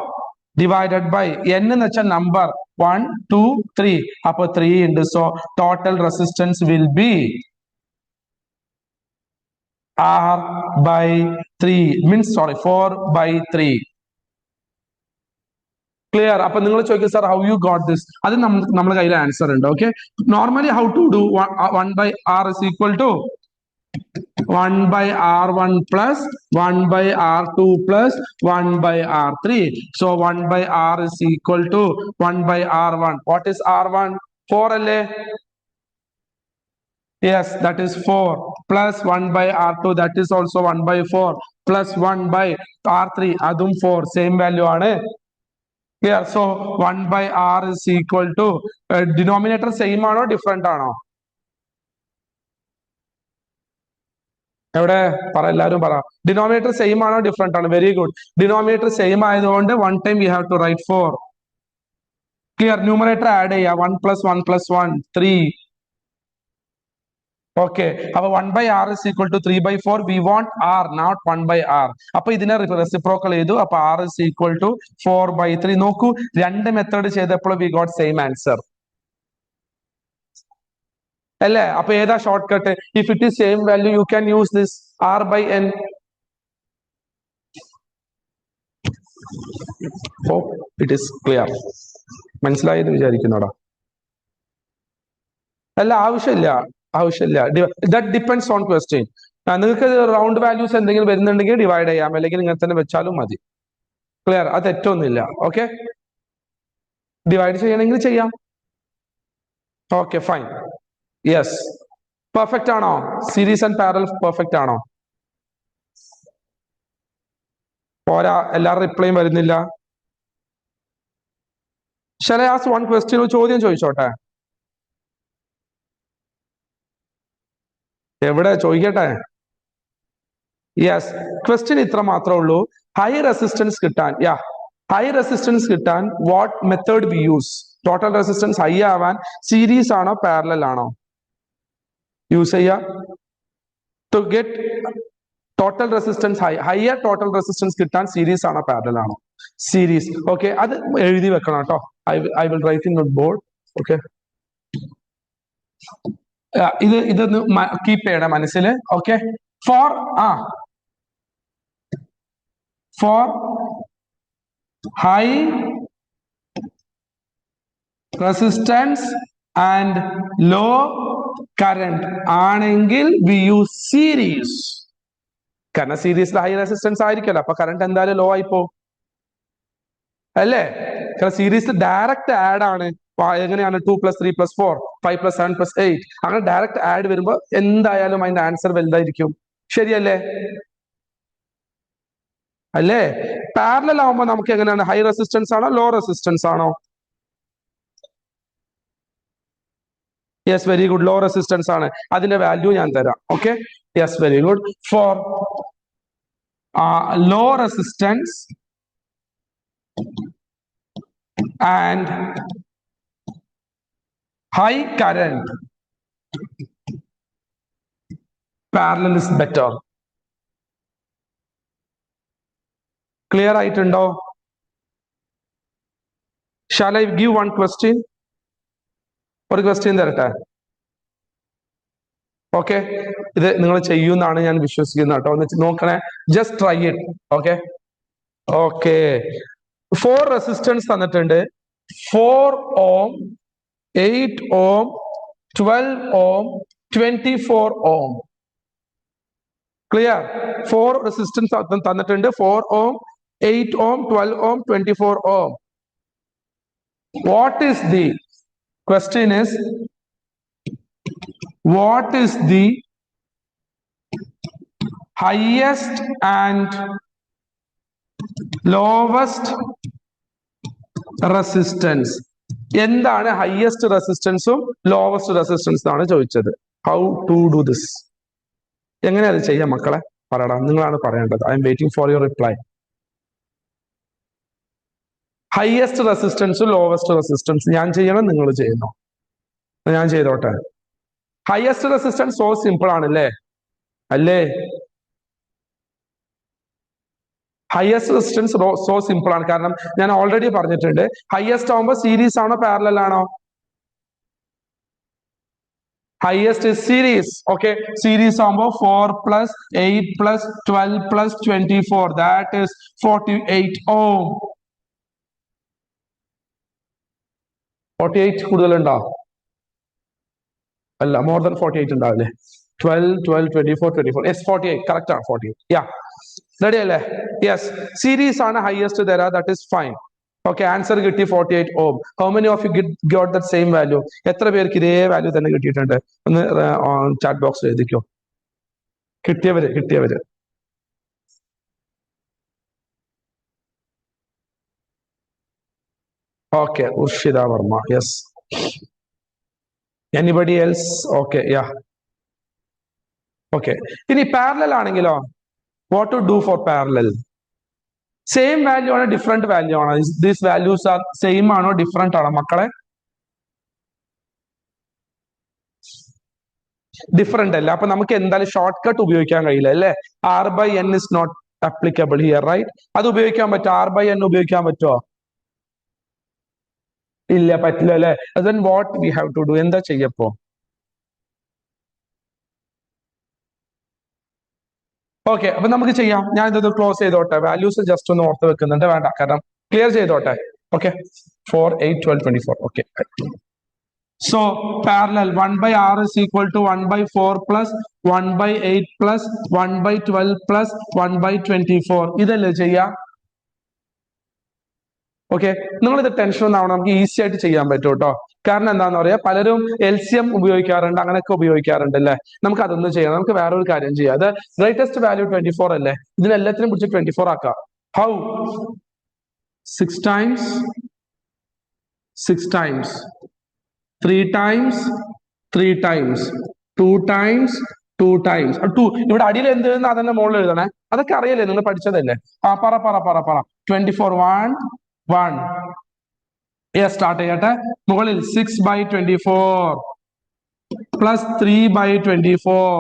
[SPEAKER 1] divided by n എന്ന് വെച്ചാൽ നമ്പർ 1 2 3, അപ്പൊ 3 ഉണ്ട്. So total resistance will be R/3 means 4/3. Clear? അപ്പൊ നിങ്ങൾ ചോദിക്കും, sir how you got this? അത് നമ്മുടെ കയ്യിൽ ആൻസർ ഉണ്ട്. Okay, normally how to do 1/R is equal to 1/R1 plus 1/R2 plus 1/R3. So 1/R is equal to 1/R1. What is R1? 4 അല്ലേ? Yes, that is 4 plus 1/R2, that is also 1/4 plus 1/R3, അതും 4, same value ആണ്. Yeah, so 1/R is equal to denominator same ആണോ different ആണോ? എവിടെ പറ, എല്ലാവരും പറ. Denominator same ആണോ ഡിഫറെന്റ് ആണോ? Very good. ഡിനോമിനേറ്റർ സെയിം ആയതുകൊണ്ട് 1 time we have to write 4. Clear? Numerator add ചെയ്യുക, 1 plus 1 plus 1 3. ഓക്കെ, അപ്പൊ 1/R is equal to 3/4. We want R, not 1/R. അപ്പൊ ഇതിനെ റെസിപ്രോക്കൽ ചെയ്തു, അപ്പൊ R is equal to 4/3. നോക്കൂ, രണ്ട് മെത്തേഡ് ചെയ്തപ്പോൾ we got same answer അല്ലേ? അപ്പൊ ഏതാ short cut? If it is same value you can use this R/N. It is clear. മനസ്സിലായെന്ന് വിചാരിക്കുന്നോടാ? അല്ല, ആവശ്യമില്ല. That depends on question. നിങ്ങൾക്ക് റൗണ്ട് വാല്യൂസ് എന്തെങ്കിലും വരുന്നുണ്ടെങ്കിൽ ഡിവൈഡ് ചെയ്യാം, അല്ലെങ്കിൽ ഇങ്ങനെ തന്നെ വെച്ചാലും മതി. ക്ലിയർ? അത് തെറ്റൊന്നുമില്ല. ഓക്കെ, ഡിവൈഡ് ചെയ്യണമെങ്കിൽ ചെയ്യാം. Okay, fine. യെസ്, പെർഫെക്റ്റ് ആണോ? സീരീസ് ആൻഡ് പാരലൽ പെർഫെക്റ്റ് ആണോ? പോരാ, എല്ലാവരും റിപ്ലൈയും വരുന്നില്ല. Shall I ask one question? ഒരു ചോദ്യം ചോദിച്ചോട്ടെ? എവിടെ ചോദിക്കട്ടെ? യെസ്, ക്വസ്റ്റ്യൻ ഇത്ര മാത്രമേ ഉള്ളൂ. ഹൈ റെസിസ്റ്റൻസ് കിട്ടാൻ what method we use? Total resistance high ആവാൻ സീരീസ് ആണോ പാരലൽ ആണോ യൂസ് ചെയ്യുക? To get total resistance higher total resistance കിട്ടാൻ സീരീസ് ആണോ പാരലൽ ആണോ? സീരീസ്. ഓക്കെ, അത് എഴുതി വെക്കണം കേട്ടോ. I will write in the board. Okay, ഇതൊന്ന് കീപ്പ് ചെയ്യണം മനസ്സിൽ. Okay, for high resistance and low current ആണെങ്കിൽ വി യൂസ് സീരീസ്. കാരണം സീരീസിൽ ഹൈ റെസിസ്റ്റൻസ് ആയിരിക്കല്ലോ, അപ്പൊ കറന്റ് എന്തായാലും ലോ ആയിപ്പോ അല്ലേ? കാരണം സീരീസ് ഡയറക്റ്റ് ആഡ് ആണ്. എങ്ങനെയാണ്? 2 + 3 + 4 5 + 7 + 8, അങ്ങനെ ഡയറക്റ്റ് ആഡ് വരുമ്പോ എന്തായാലും അതിന്റെ ആൻസർ വലുതായിരിക്കും. ശരിയല്ലേ? അല്ലേ? പാരലൽ ആവുമ്പോ നമുക്ക് എങ്ങനെയാണ്? ഹൈ റെസിസ്റ്റൻസ് ആണോ ലോ റെസിസ്റ്റൻസ് ആണോ? Yes, very good, low resistance ആണ്. അതിന്റെ വാല്യൂ ഞാൻ തരാം. Okay, yes, very good. For low resistance and high current, parallel is better. Clear ആയിട്ടുണ്ടോ? Shall I give one question? ഒരു ക്വസ്റ്റ്യൻ തരട്ടെ? ഓക്കെ, ഇത് നിങ്ങൾ ചെയ്യുമെന്നാണ് ഞാൻ വിശ്വസിക്കുന്നത് കേട്ടോ. ഒന്ന് നോക്കണേ, just try it. Okay, okay. 4 resistance തന്നിട്ടുണ്ട്. 4 ohm, 8 ohm, 12 ohm, 24 ohm. Clear? 4 resistance തന്നിട്ടുണ്ട്. 4 ohm, 8 ohm, 12 ohm, 24 ohm. What is the question is, what is the highest and lowest resistance. എന്താണ് ഹയസ്റ്റ് റെസിസ്റ്റൻസും ലോവസ്റ്റ് റെസിസ്റ്റൻസ് ആണ് ചോദിച്ചത്. How to do this? എങ്ങനെ അത് ചെയ്യാം മക്കളെ? പറയടാ, നിങ്ങളാണ് പറയേണ്ടത്. I am waiting for your reply. Highest റെസിസ്റ്റൻസും ലോവസ്റ്റ് റെസിസ്റ്റൻസ് ഞാൻ ചെയ്യണം, നിങ്ങൾ ചെയ്യുന്നു? ഞാൻ ചെയ്തോട്ടെ. ഹയസ്റ്റ് റെസിസ്റ്റൻസ് സോ സിമ്പിൾ ആണല്ലേ, അല്ലേ? ഹയസ്റ്റ് റെസിസ്റ്റൻസ് സോ സിമ്പിൾ ആണ്. കാരണം ഞാൻ ഓൾറെഡി പറഞ്ഞിട്ടുണ്ട്, ഹയസ്റ്റ് ആവുമ്പോൾ സീരീസ് ആണോ പാരലൽ ആണോ? Highest series. ഓക്കെ, സീരീസ് ആവുമ്പോൾ 4 + 8 + 12 + 24 ദാറ്റ് ഈസ് 48 ഓം. 48 കൂടുതലുണ്ടോ? അല്ല, മോർ ദാൻ 48 ഉണ്ടാവില്ലേ? 12 12 24 24 യെസ് 48 കറക്റ്റ് ആണ്. 48 യാ, റെഡി അല്ലേ? യെസ്, സീരീസ് ആണ് ഹയസ്റ്റ് തരാ, that is fine. Okay, answer കിട്ടി 48 ohm. How many of you got that same value? എത്ര പേർക്ക് ഇതേ വാല്യൂ തന്നെ കിട്ടിയിട്ടുണ്ട്? ഒന്ന് ചാറ്റ് ബോക്സിൽ എഴുതിക്കോ, കിട്ടിയവര്. Okay, Urshita Varma, yes. Anybody else? Okay, ya. Okay, ഇനി പാരലൽ ആണെങ്കിലോ? What to do for parallel? Same value ആണോ ഡിഫറെന്റ് വാല്യൂ ആണോ? ദീസ് വാല്യൂസ് ആർ സെയിം ആണോ ഡിഫറെന്റ് ആണോ മക്കളെ? ഡിഫറെന്റ് അല്ല. അപ്പൊ നമുക്ക് എന്തായാലും ഷോർട്ട് കട്ട് ഉപയോഗിക്കാൻ കഴിയില്ല അല്ലേ? R/n is not applicable here, right? അത് ഉപയോഗിക്കാൻ പറ്റുമോ? R/n ഉപയോഗിക്കാൻ പറ്റുമോ? ഇല്ല, പറ്റില്ല അല്ലേ? then what we have to do? എന്താ ചെയ്യപ്പോ? ഓക്കെ, അപ്പൊ നമുക്ക് ചെയ്യാം. ഞാൻ ഇത് ക്ലോസ് ചെയ്തോട്ടെ. വാല്യൂസ് ജസ്റ്റ് ഒന്ന് ഓർത്ത് വെക്കുന്നുണ്ട്, വേണ്ട, കാരണം ക്ലിയർ ചെയ്തോട്ടെ. Okay, 4 8 12 24. Okay, so parallel 1/r is equal to 1/4 plus 1/8 plus 1/12 plus 1/24. ഇതല്ലേ ചെയ്യാ? ഓക്കെ, നിങ്ങളിത് ടെൻഷൻ ഒന്നും ആവണം, നമുക്ക് ഈസി ആയിട്ട് ചെയ്യാൻ പറ്റും കേട്ടോ. കാരണം എന്താണെന്ന് പറയാ, പലരും LCM ഉപയോഗിക്കാറുണ്ട്, അങ്ങനെയൊക്കെ ഉപയോഗിക്കാറുണ്ട് അല്ലേ? നമുക്ക് അതൊന്നും ചെയ്യാം. നമുക്ക് വേറൊരു കാര്യം ചെയ്യാം. അത് ഗ്രേറ്റസ്റ്റ് വാല്യൂ 24 അല്ലേ? ഇതിനെല്ലാത്തിനും പിടിച്ച് 24 ആക്കാം. How? 6 times 6 times 3 times 3 times 2 times 2 times 2. ഇവിടെ അടിയിൽ എന്ത് എഴുതുന്ന അതന്നെ മുകളിൽ എഴുതണേ. അതൊക്കെ അറിയല്ലേ, നിങ്ങൾ പഠിച്ചതല്ലേ? പറ 24 1 1. സ്റ്റാർട്ട് ചെയ്യട്ടെ. മുകളിൽ 6/24 plus 3/24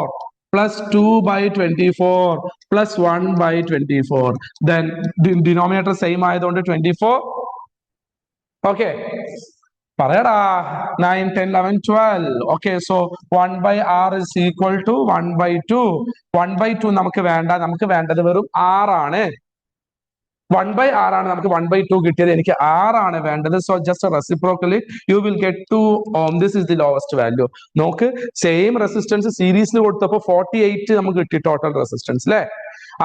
[SPEAKER 1] plus 2/24 plus 1/24. then denominator same ആയതുകൊണ്ട് 24. ഓക്കെ, പറയടാ. 9 10 11 12. Okay, so 1/r is equal to 1/2. 1/2 നമുക്ക് വേണ്ട, നമുക്ക് വേണ്ടത് വെറും r ആണ്. 1/r ആണ് നമുക്ക് 1/2 കിട്ടിയത്, എനിക്ക് r ആണ് വേണ്ടത്. So just reciprocally you will get 2 ohm. This is the lowest value. നോക്ക്, സെയിം റെസിസ്റ്റൻസ് സീരീസിൽ കൊടുത്തപ്പോൾ 48 നമുക്ക് കിട്ടി ടോട്ടൽ റെസിസ്റ്റൻസ് അല്ലേ?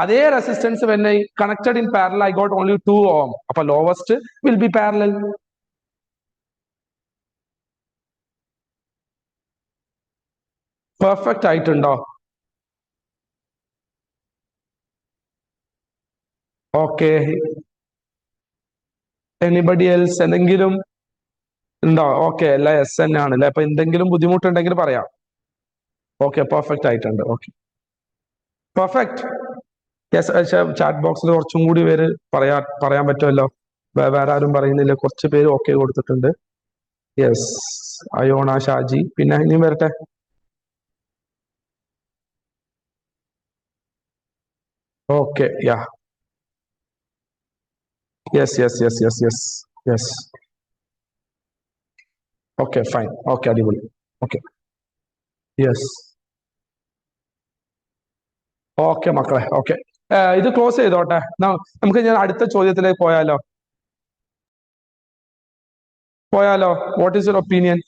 [SPEAKER 1] അതേ resistance when I connected in parallel I got only 2 ohm. അപ്പൊ lowest will be parallel. Perfect ആയിട്ടുണ്ടോ? Okay, anybody else? എന്തെങ്കിലും ഉണ്ടോ? ഓക്കെ, എല്ലാം എസ് തന്നെ ആണല്ലേ? അപ്പൊ എന്തെങ്കിലും ബുദ്ധിമുട്ടുണ്ടെങ്കിൽ പറയാം. ഓക്കെ, പെർഫെക്റ്റ് ആയിട്ടുണ്ട്. Okay, perfect. യെസ്, ചാറ്റ് ബോക്സിൽ കുറച്ചും കൂടി പേര് പറയാൻ പറ്റുമല്ലോ. വേറെ ആരും പറയുന്നില്ല, കുറച്ച് പേര് ഓക്കെ കൊടുത്തിട്ടുണ്ട്. യെസ്, അയോണ, ഷാജി, പിന്നെ ഇനിയും വരട്ടെ. Okay, yeah, yes. Okay, fine. Okay, അടിപൊളി. Okay, yes. ഓക്കെ മക്കളെ, ഓക്കെ, ഇത് ക്ലോസ് ചെയ്തോട്ടെ. നമുക്ക് ഞാൻ അടുത്ത ചോദ്യത്തിലേക്ക് പോയാലോ? What is your opinion?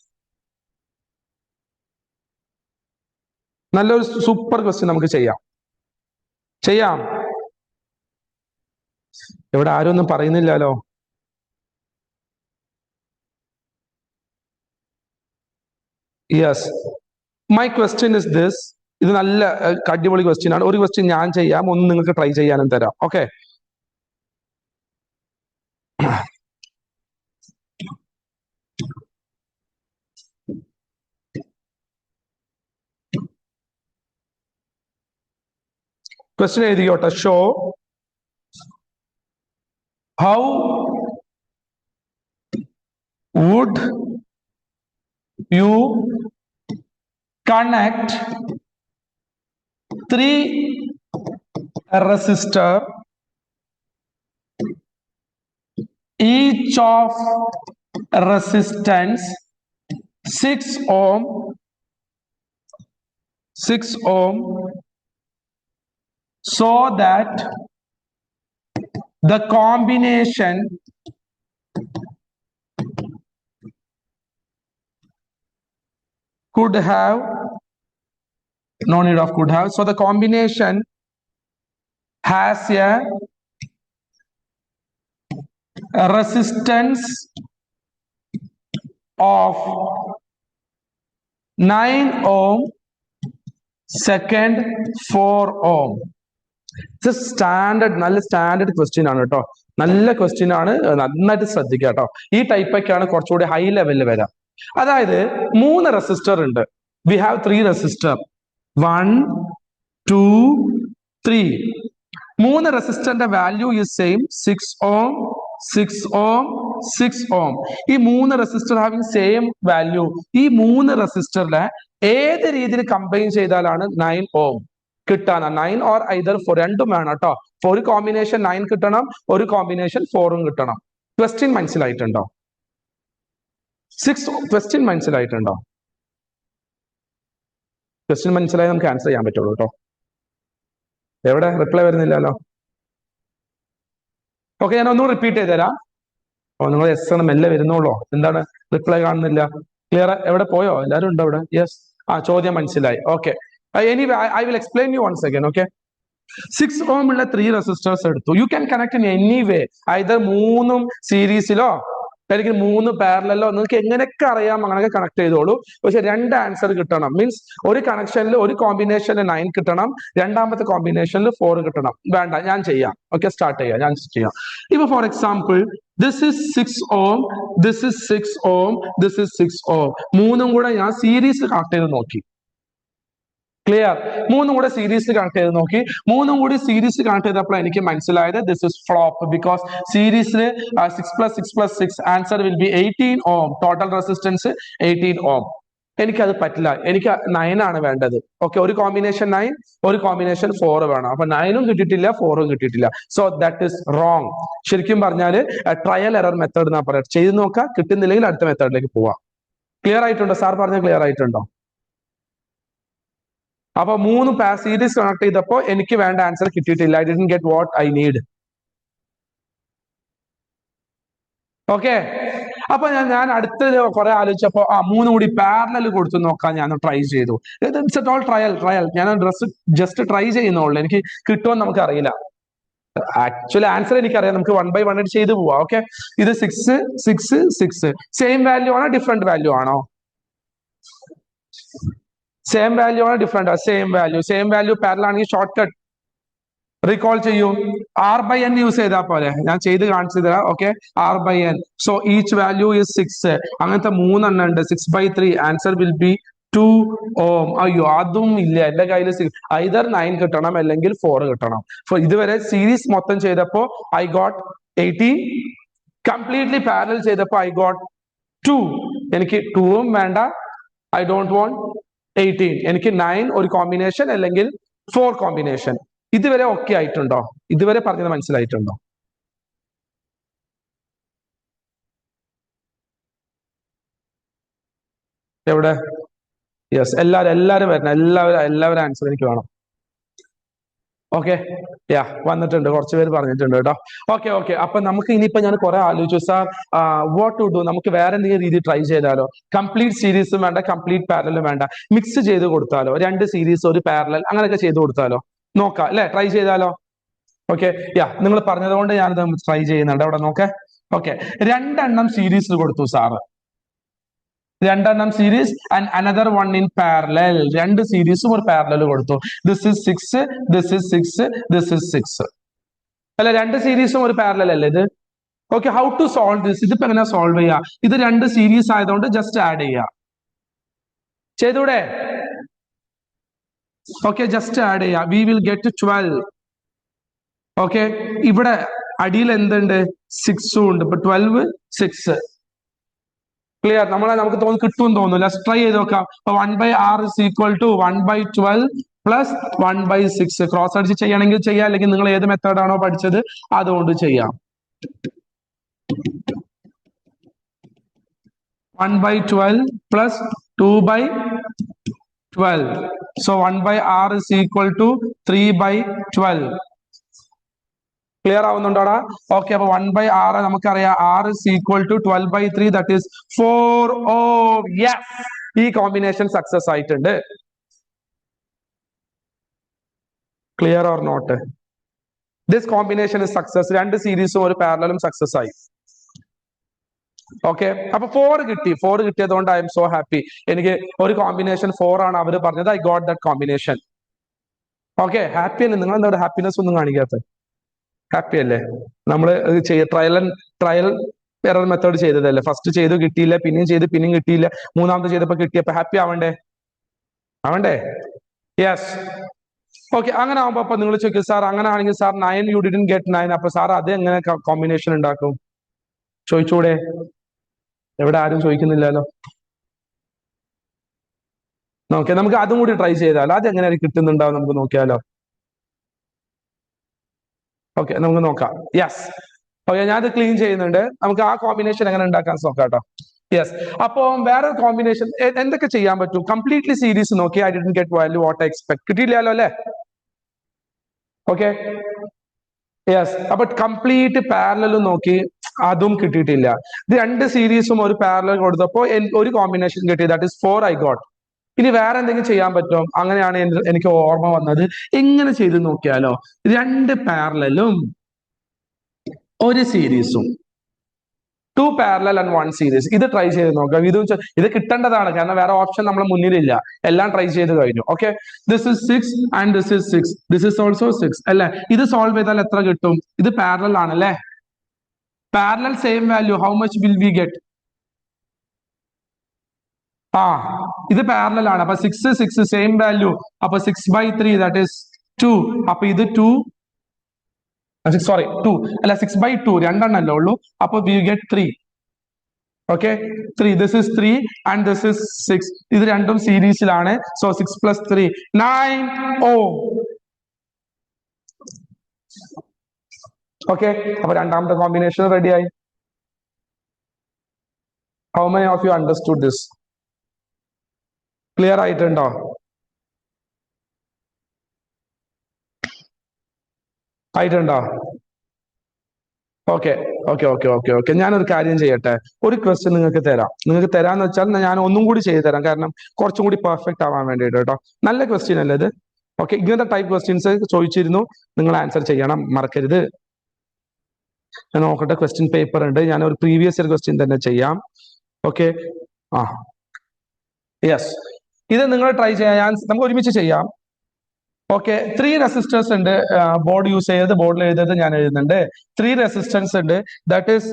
[SPEAKER 1] നല്ലൊരു സൂപ്പർ ക്വസ്റ്റ്യൻ നമുക്ക് ചെയ്യാം. ഇവിടെ ആരും ഒന്നും പറയുന്നില്ലല്ലോ. Yes, my question is this. ഇത് നല്ല അടിപൊളി ക്വസ്റ്റ്യൻ ആണ്. ഒരു ക്വസ്റ്റ്യൻ ഞാൻ ചെയ്യാം, ഒന്ന് നിങ്ങൾക്ക് ട്രൈ ചെയ്യാനും തരാം. ഓക്കെ, ക്വസ്റ്റ്യൻ എഴുതിയോട്ടെ. Show how would you connect 3 resistor, each of resistance 6 ohm, so that the combination could have, no need of could have, so the combination has a resistance of 9 ohm, second 4 ohm. It's a standard, നല്ല standard question ആണ് കേട്ടോ. നല്ല question ആണ്, നന്നായിട്ട് ശ്രദ്ധിക്കുക കേട്ടോ. ഈ type ഒക്കെയാണ് കുറച്ചുകൂടി ഹൈ ലെവലിൽ വരാം. അതായത് 3 റെസിസ്റ്റർ ഉണ്ട്. We have 3 resistor, 1 2 3. 3 റെസിസ്റ്ററിന്റെ value is same, 6 ohm 6 ohm 6 ohm. ഈ 3 റെസിസ്റ്റർ ഹാവിങ് സെയിം വാല്യൂ. ഈ 3 റെസിസ്റ്ററിലെ ഏത് രീതിയിൽ കമ്പൈൻ ചെയ്താലാണ് 9 ohm കിട്ടാൻ? 9 ഓർ ഐദർ 4, രണ്ടും വേണം കേട്ടോ. ഒരു കോമ്പിനേഷൻ 9 കിട്ടണം, ഒരു കോമ്പിനേഷൻ 4ഉം കിട്ടണം. ക്വസ്റ്റ്യൻ മനസ്സിലായിട്ടുണ്ടോ? 6 ക്വസ്റ്റ്യൻ മനസ്സിലായിട്ടുണ്ടോ? ക്വസ്റ്റ്യൻ മനസ്സിലായി നമുക്ക് ആൻസർ ചെയ്യാൻ പറ്റുള്ളൂ കേട്ടോ. എവിടെ റിപ്ലൈ വരുന്നില്ലല്ലോ. ഓക്കെ, ഞാൻ ഒന്നും റിപ്പീറ്റ് ചെയ്ത് തരാം. ഓ, നിങ്ങൾ എസ് ആണ് മെല്ലെ വരുന്നുള്ളൂ. എന്താണ് റിപ്ലൈ കാണുന്നില്ല? ക്ലിയർ? എവിടെ പോയോ? എല്ലാവരും ഉണ്ടോ ഇവിടെ? യെസ്, ചോദ്യം മനസ്സിലായി. Okay, anyway, I will explain you once again. Okay, 6 ohm ഉള്ള 3 resistors എടുത്തു. You can connect in any way, either 3 സീരീസിലോ അല്ലെങ്കിൽ 3 പാരലലോ, നിങ്ങൾക്ക് എങ്ങനെയൊക്കെ അറിയാം അങ്ങനെയൊക്കെ കണക്ട് ചെയ്തോളൂ. പക്ഷെ 2 ആൻസർ കിട്ടണം. മീൻസ് ഒരു കണക്ഷനിൽ ഒരു കോമ്പിനേഷനിൽ 9 കിട്ടണം, രണ്ടാമത്തെ കോമ്പിനേഷനിൽ 4 കിട്ടണം. വേണ്ട, ഞാൻ ചെയ്യാം. ഓക്കെ, സ്റ്റാർട്ട് ചെയ്യാം, ഞാൻ ചെയ്യാം. ഇപ്പൊ for example, this is 6 ohm, this is 6 ohm, this is 6 ohm. മൂന്നും കൂടെ ഞാൻ സീരീസിൽ കണക്ട് ചെയ്ത് നോക്കി. ക്ലിയർ? മൂന്നും കൂടെ സീരീസിൽ കണക്ട് ചെയ്ത് നോക്കി. മൂന്നും കൂടി സീരീസിൽ കണക്ട് ചെയ്തപ്പോൾ എനിക്ക് മനസ്സിലായത് ദിസ് ഇസ് ഫ്ലോപ്പ്. ബിക്കോസ് സീരീസിൽ 6 + 6 + 6 answer will B 18 ohm. Total resistance 18 ohm. എനിക്കത് പറ്റില്ല, എനിക്ക് 9 ആണ് വേണ്ടത്. ഓക്കെ, ഒരു കോമ്പിനേഷൻ 9, ഒരു കോമ്പിനേഷൻ 4 വേണം. അപ്പൊ 9ഉം കിട്ടിയിട്ടില്ല, 4ഉം കിട്ടിയിട്ടില്ല. So that is wrong. ശരിക്കും പറഞ്ഞാല് ട്രയൽ എറർ മെത്തേഡ് എന്നാ പറയാം. ചെയ്ത് നോക്കാം, കിട്ടുന്നില്ലെങ്കിൽ അടുത്ത മെത്തേഡിലേക്ക് പോവാം. ക്ലിയർ ആയിട്ടുണ്ടോ? സാർ പറഞ്ഞ ക്ലിയർ ആയിട്ടുണ്ടോ? അപ്പൊ 3 സീരീസ് കണക്ട് ചെയ്തപ്പോ എനിക്ക് വേണ്ട ആൻസർ കിട്ടിയിട്ടില്ല. I didn't get what I need. Okay, അപ്പൊ ഞാൻ അടുത്ത കുറെ ആലോചിച്ചപ്പോ 3 കൂടി പാരലൽ കൊടുത്തു നോക്കാൻ ഞാൻ ട്രൈ ചെയ്തു. It's all trial. ഞാൻ ജസ്റ്റ് ട്രൈ ചെയ്യുന്നുള്ളൂ. എനിക്ക് കിട്ടുമെന്ന് നമുക്ക് അറിയില്ല. ആക്ച്വലി ആൻസർ എനിക്കറിയാം. നമുക്ക് 1 by 1 ചെയ്ത് പോവാം. ഓക്കെ, ഇത് 6 6 6 സെയിം വാല്യൂ ആണോ ഡിഫറെന്റ് വാല്യൂ ആണോ? സെയിം വാല്യൂ ആണ് ഡിഫറെന്റ്? സെയിം വാല്യൂ പാരലൽ ആണെങ്കിൽ ഷോർട്ട് കട്ട് റീകോൾ ചെയ്യൂ. R/n യൂസ് ചെയ്താൽ പോലെ. ഞാൻ ചെയ്ത് കാണിച്ചു തരാം. Okay, R/n. So each value is 6. അങ്ങനത്തെ 3 എണ്ണം ഉണ്ട്. 6/3 ആൻസർ വിൽ ബി 2 ohm. അയ്യോ, അതും ഇല്ല എന്റെ കയ്യിൽ. ഐദർ 9 കിട്ടണം അല്ലെങ്കിൽ 4 കിട്ടണം. ഇതുവരെ സീരീസ് മൊത്തം ചെയ്തപ്പോ ഐ ഗോട്ട് 18. കംപ്ലീറ്റ്ലി പാരലൽ ചെയ്തപ്പോ ഐ ഗോട്ട് 2. എനിക്ക് 2ഉം വേണ്ട, ഐ ഡോണ്ട് വോണ്ട് 18. എനിക്ക് 9 ഒരു കോമ്പിനേഷൻ അല്ലെങ്കിൽ 4 കോമ്പിനേഷൻ. ഇതുവരെ ഓക്കെ ആയിട്ടുണ്ടോ? ഇതുവരെ പറഞ്ഞത് മനസ്സിലായിട്ടുണ്ടോ? എവിടെ? യെസ്, എല്ലാവരും വരണം. എല്ലാവരും ആൻസർ എനിക്ക് വേണം. ഓക്കെ, വന്നിട്ടുണ്ട്. കുറച്ച് പേര് പറഞ്ഞിട്ടുണ്ട് കേട്ടോ. ഓക്കെ, അപ്പൊ നമുക്ക് ഇനിയിപ്പോ ഞാൻ കുറെ ആലോചിച്ചു, സാർ വാട്ട് ടു ഡു. നമുക്ക് വേറെ എന്തെങ്കിലും രീതി ട്രൈ ചെയ്താലോ? കംപ്ലീറ്റ് സീരീസും വേണ്ട, കംപ്ലീറ്റ് പാരലും വേണ്ട, മിക്സ് ചെയ്ത് കൊടുത്താലോ? 2 സീരീസ് ഒരു പാരലൽ അങ്ങനെയൊക്കെ ചെയ്ത് കൊടുത്താലോ? നോക്കാം അല്ലെ? ട്രൈ ചെയ്താലോ? ഓക്കെ, നിങ്ങൾ പറഞ്ഞതുകൊണ്ട് ഞാനിത് ട്രൈ ചെയ്യുന്നുണ്ട്. അവിടെ നോക്കേ. ഓക്കെ, 2 എണ്ണം സീരീസിൽ കൊടുത്തു സാറ്. 2 എണ്ണം series and another 1 in parallel. 2 സീരീസും ഒരു പാരലൽ കൊടുത്തു. This is 6, this is 6, this is 6. അല്ല, 2 സീരീസും ഒരു പാരലൽ അല്ലേ ഇത്? Okay, how to solve this? ഇതിപ്പോ എങ്ങനെ സോൾവ് ചെയ്യാം? ഇത് 2 സീരീസ് ആയതുകൊണ്ട് ജസ്റ്റ് ആഡ് ചെയ്യാം. ചെയ്തൂടെ? ഓക്കെ ജസ്റ്റ് ആഡ് ചെയ്യാം. We will get 12. ഓക്കെ ഇവിടെ അടിയിൽ എന്തുണ്ട്? 6 ഉണ്ട്. ഇപ്പൊ 12 6 ക്ലിയർ. നമുക്ക് തോന്നുന്നു കിട്ടുമെന്ന് തോന്നുന്നു. ലെറ്റ്സ് ട്രൈ ചെയ്ത് നോക്കാം. 1/r is equal to 1/12 plus 1/6. Cross അടിച്ച് ചെയ്യണമെങ്കിൽ ചെയ്യാം, അല്ലെങ്കിൽ നിങ്ങൾ ഏത് മെത്തേഡ് ആണോ പഠിച്ചത് അതുകൊണ്ട് ചെയ്യാം. 1/12 plus 2/12. So 1/r is equal to 3/12. Clear ആവുന്നുണ്ടോടാ? ഓക്കെ അപ്പൊ 1/r നമുക്കറിയാം, r is equal to 12/3, that is 4 ohm. Yes, ഈ കോമ്പിനേഷൻ സക്സസ് ആയിട്ടുണ്ട്. Clear or not? This combination is success. രണ്ട് സീരീസും ഒരു പാരലലും സക്സസ് ആയി. ഓക്കെ അപ്പൊ 4 കിട്ടി. 4 കിട്ടിയതുകൊണ്ട് ഐ എം സോ ഹാപ്പി. എനിക്ക് ഒരു കോമ്പിനേഷൻ 4 ആണ് അവര് പറഞ്ഞത്. I got that combination. Okay happy അല്ലേ? നിങ്ങൾ എന്താ ഹാപ്പിനെസ് ഒന്നും കാണിക്കാത്തത്? ഹാപ്പി അല്ലേ? നമ്മൾ ട്രയൽ എറർ മെത്തേഡ് ചെയ്തതല്ലേ? ഫസ്റ്റ് ചെയ്തു കിട്ടിയില്ല, പിന്നെയും ചെയ്ത് പിന്നെയും കിട്ടിയില്ല, മൂന്നാമത് ചെയ്തപ്പോ കിട്ടിയപ്പോ ഹാപ്പി ആവണ്ടേ? യെസ്. ഓക്കെ അങ്ങനെ ആവുമ്പോ അപ്പൊ നിങ്ങൾ ചോദിക്കും, സാർ അങ്ങനെ ആണെങ്കിൽ സാർ 9 യു ഡിഡ്ന്റ് ഗെറ്റ് 9, അപ്പൊ സാർ അത് എങ്ങനെ കോമ്പിനേഷൻ ഉണ്ടാക്കും? ചോദിച്ചൂടെ? എവിടെ ആരും ചോദിക്കുന്നില്ലല്ലോ. നമുക്ക് അതും കൂടി ട്രൈ ചെയ്താലോ. അത് എങ്ങനെ കിട്ടുന്നുണ്ടാവും നമുക്ക് നോക്കിയാലോ. ഓക്കെ നമുക്ക് നോക്കാം. യെസ്. ഓക്കെ ഞാനത് ക്ലീൻ ചെയ്യുന്നുണ്ട്. നമുക്ക് ആ കോമ്പിനേഷൻ എങ്ങനെ ഉണ്ടാക്കാൻ നോക്കാം കേട്ടോ. യെസ്. അപ്പൊ വേറെ കോമ്പിനേഷൻ എന്തൊക്കെ ചെയ്യാൻ പറ്റും? കംപ്ലീറ്റ്ലി സീരീസ് നോക്കി I didn't get value what I expect. കിട്ടിയില്ലല്ലോ അല്ലേ? Okay yes. അപ്പൊ കംപ്ലീറ്റ് പാരലലും നോക്കി, അതും കിട്ടിയിട്ടില്ല. ഇത് രണ്ട് സീരീസും ഒരു പാരലൽ കൊടുത്തപ്പോ ഒരു കോമ്പിനേഷൻ കിട്ടി, ദാറ്റ് ഇസ് 4 ഐ ഗോട്ട്. ഇനി വേറെ എന്തെങ്കിലും ചെയ്യാൻ പറ്റും? അങ്ങനെയാണ് എനിക്ക് ഓർമ്മ വന്നത്. എങ്ങനെ ചെയ്ത് നോക്കിയാലോ? രണ്ട് പാരലലും ഒരു സീരീസും, 2 പാരലൽ ആൻഡ് 1 സീരീസ്. ഇത് ട്രൈ ചെയ്ത് നോക്കാം. ഇത് കിട്ടേണ്ടതാണ്, കാരണം വേറെ ഓപ്ഷൻ നമ്മുടെ മുന്നിലില്ല. എല്ലാം ട്രൈ ചെയ്ത് കഴിഞ്ഞു. Okay this is 6 and this is 6, this is also 6 അല്ലെ? ഇത് സോൾവ് ചെയ്താൽ എത്ര കിട്ടും? ഇത് പാരലൽ ആണ് അല്ലെ? Parallel same value, how much will we get? ഇത് പാരലൽ ആണ്. അപ്പൊ 6 6 സെയിം വാല്യൂ. അപ്പൊ 6/3 ദാറ്റ് ഇസ് 2. അപ്പൊ ഇത് 2 അല്ല 6/2 രണ്ടെണ്ണല്ലേ ഉള്ളൂ. അപ്പൊ we get 3. Okay 3. This is 3 and this is 6. ഇത് രണ്ടും സീരീസിലാണ്. So 6 + 3 9 ohm. ഓക്കെ അപ്പൊ രണ്ടാമത്തെ കോമ്പിനേഷൻ റെഡിയായി. How many of you understood this? Clear ആയിട്ടുണ്ടോ? ആയിട്ടുണ്ടോ? Okay okay okay okay okay ഞാനൊരു കാര്യം ചെയ്യട്ടെ. ഒരു ക്വസ്റ്റ്യൻ നിങ്ങൾക്ക് തരാന്ന് വെച്ചാൽ ഞാൻ ഒന്നും കൂടി ചെയ്തു തരാം, കാരണം കുറച്ചും കൂടി പെർഫെക്റ്റ് ആവാൻ വേണ്ടിയിട്ട് കേട്ടോ. നല്ല ക്വസ്റ്റ്യൻ അല്ലേ ഇത്? ഓക്കെ ഇങ്ങനത്തെ ടൈപ്പ് ക്വസ്റ്റ്യൻസ് ചോദിച്ചിരുന്നു, നിങ്ങൾ ആൻസർ ചെയ്യണം, മറക്കരുത്. ഞാൻ നോക്കട്ടെ, ക്വസ്റ്റ്യൻ പേപ്പർ ഉണ്ട്. ഞാൻ ഒരു പ്രീവിയസ് ഇയർ ക്വസ്റ്റ്യൻ തന്നെ ചെയ്യാം. Okay yes. ഇത് നിങ്ങൾ ട്രൈ ചെയ്യാൻ നമുക്ക് ഒരുമിച്ച് ചെയ്യാം. ഓക്കെ 3 റെസിസ്റ്റേഴ്സ് ഉണ്ട്. ബോർഡ് യൂസ് ചെയ്തത്, ബോർഡിൽ എഴുതിയത് ഞാൻ എഴുതുന്നുണ്ട്. 3 റെസിസ്റ്റൻസ് ഉണ്ട്. That is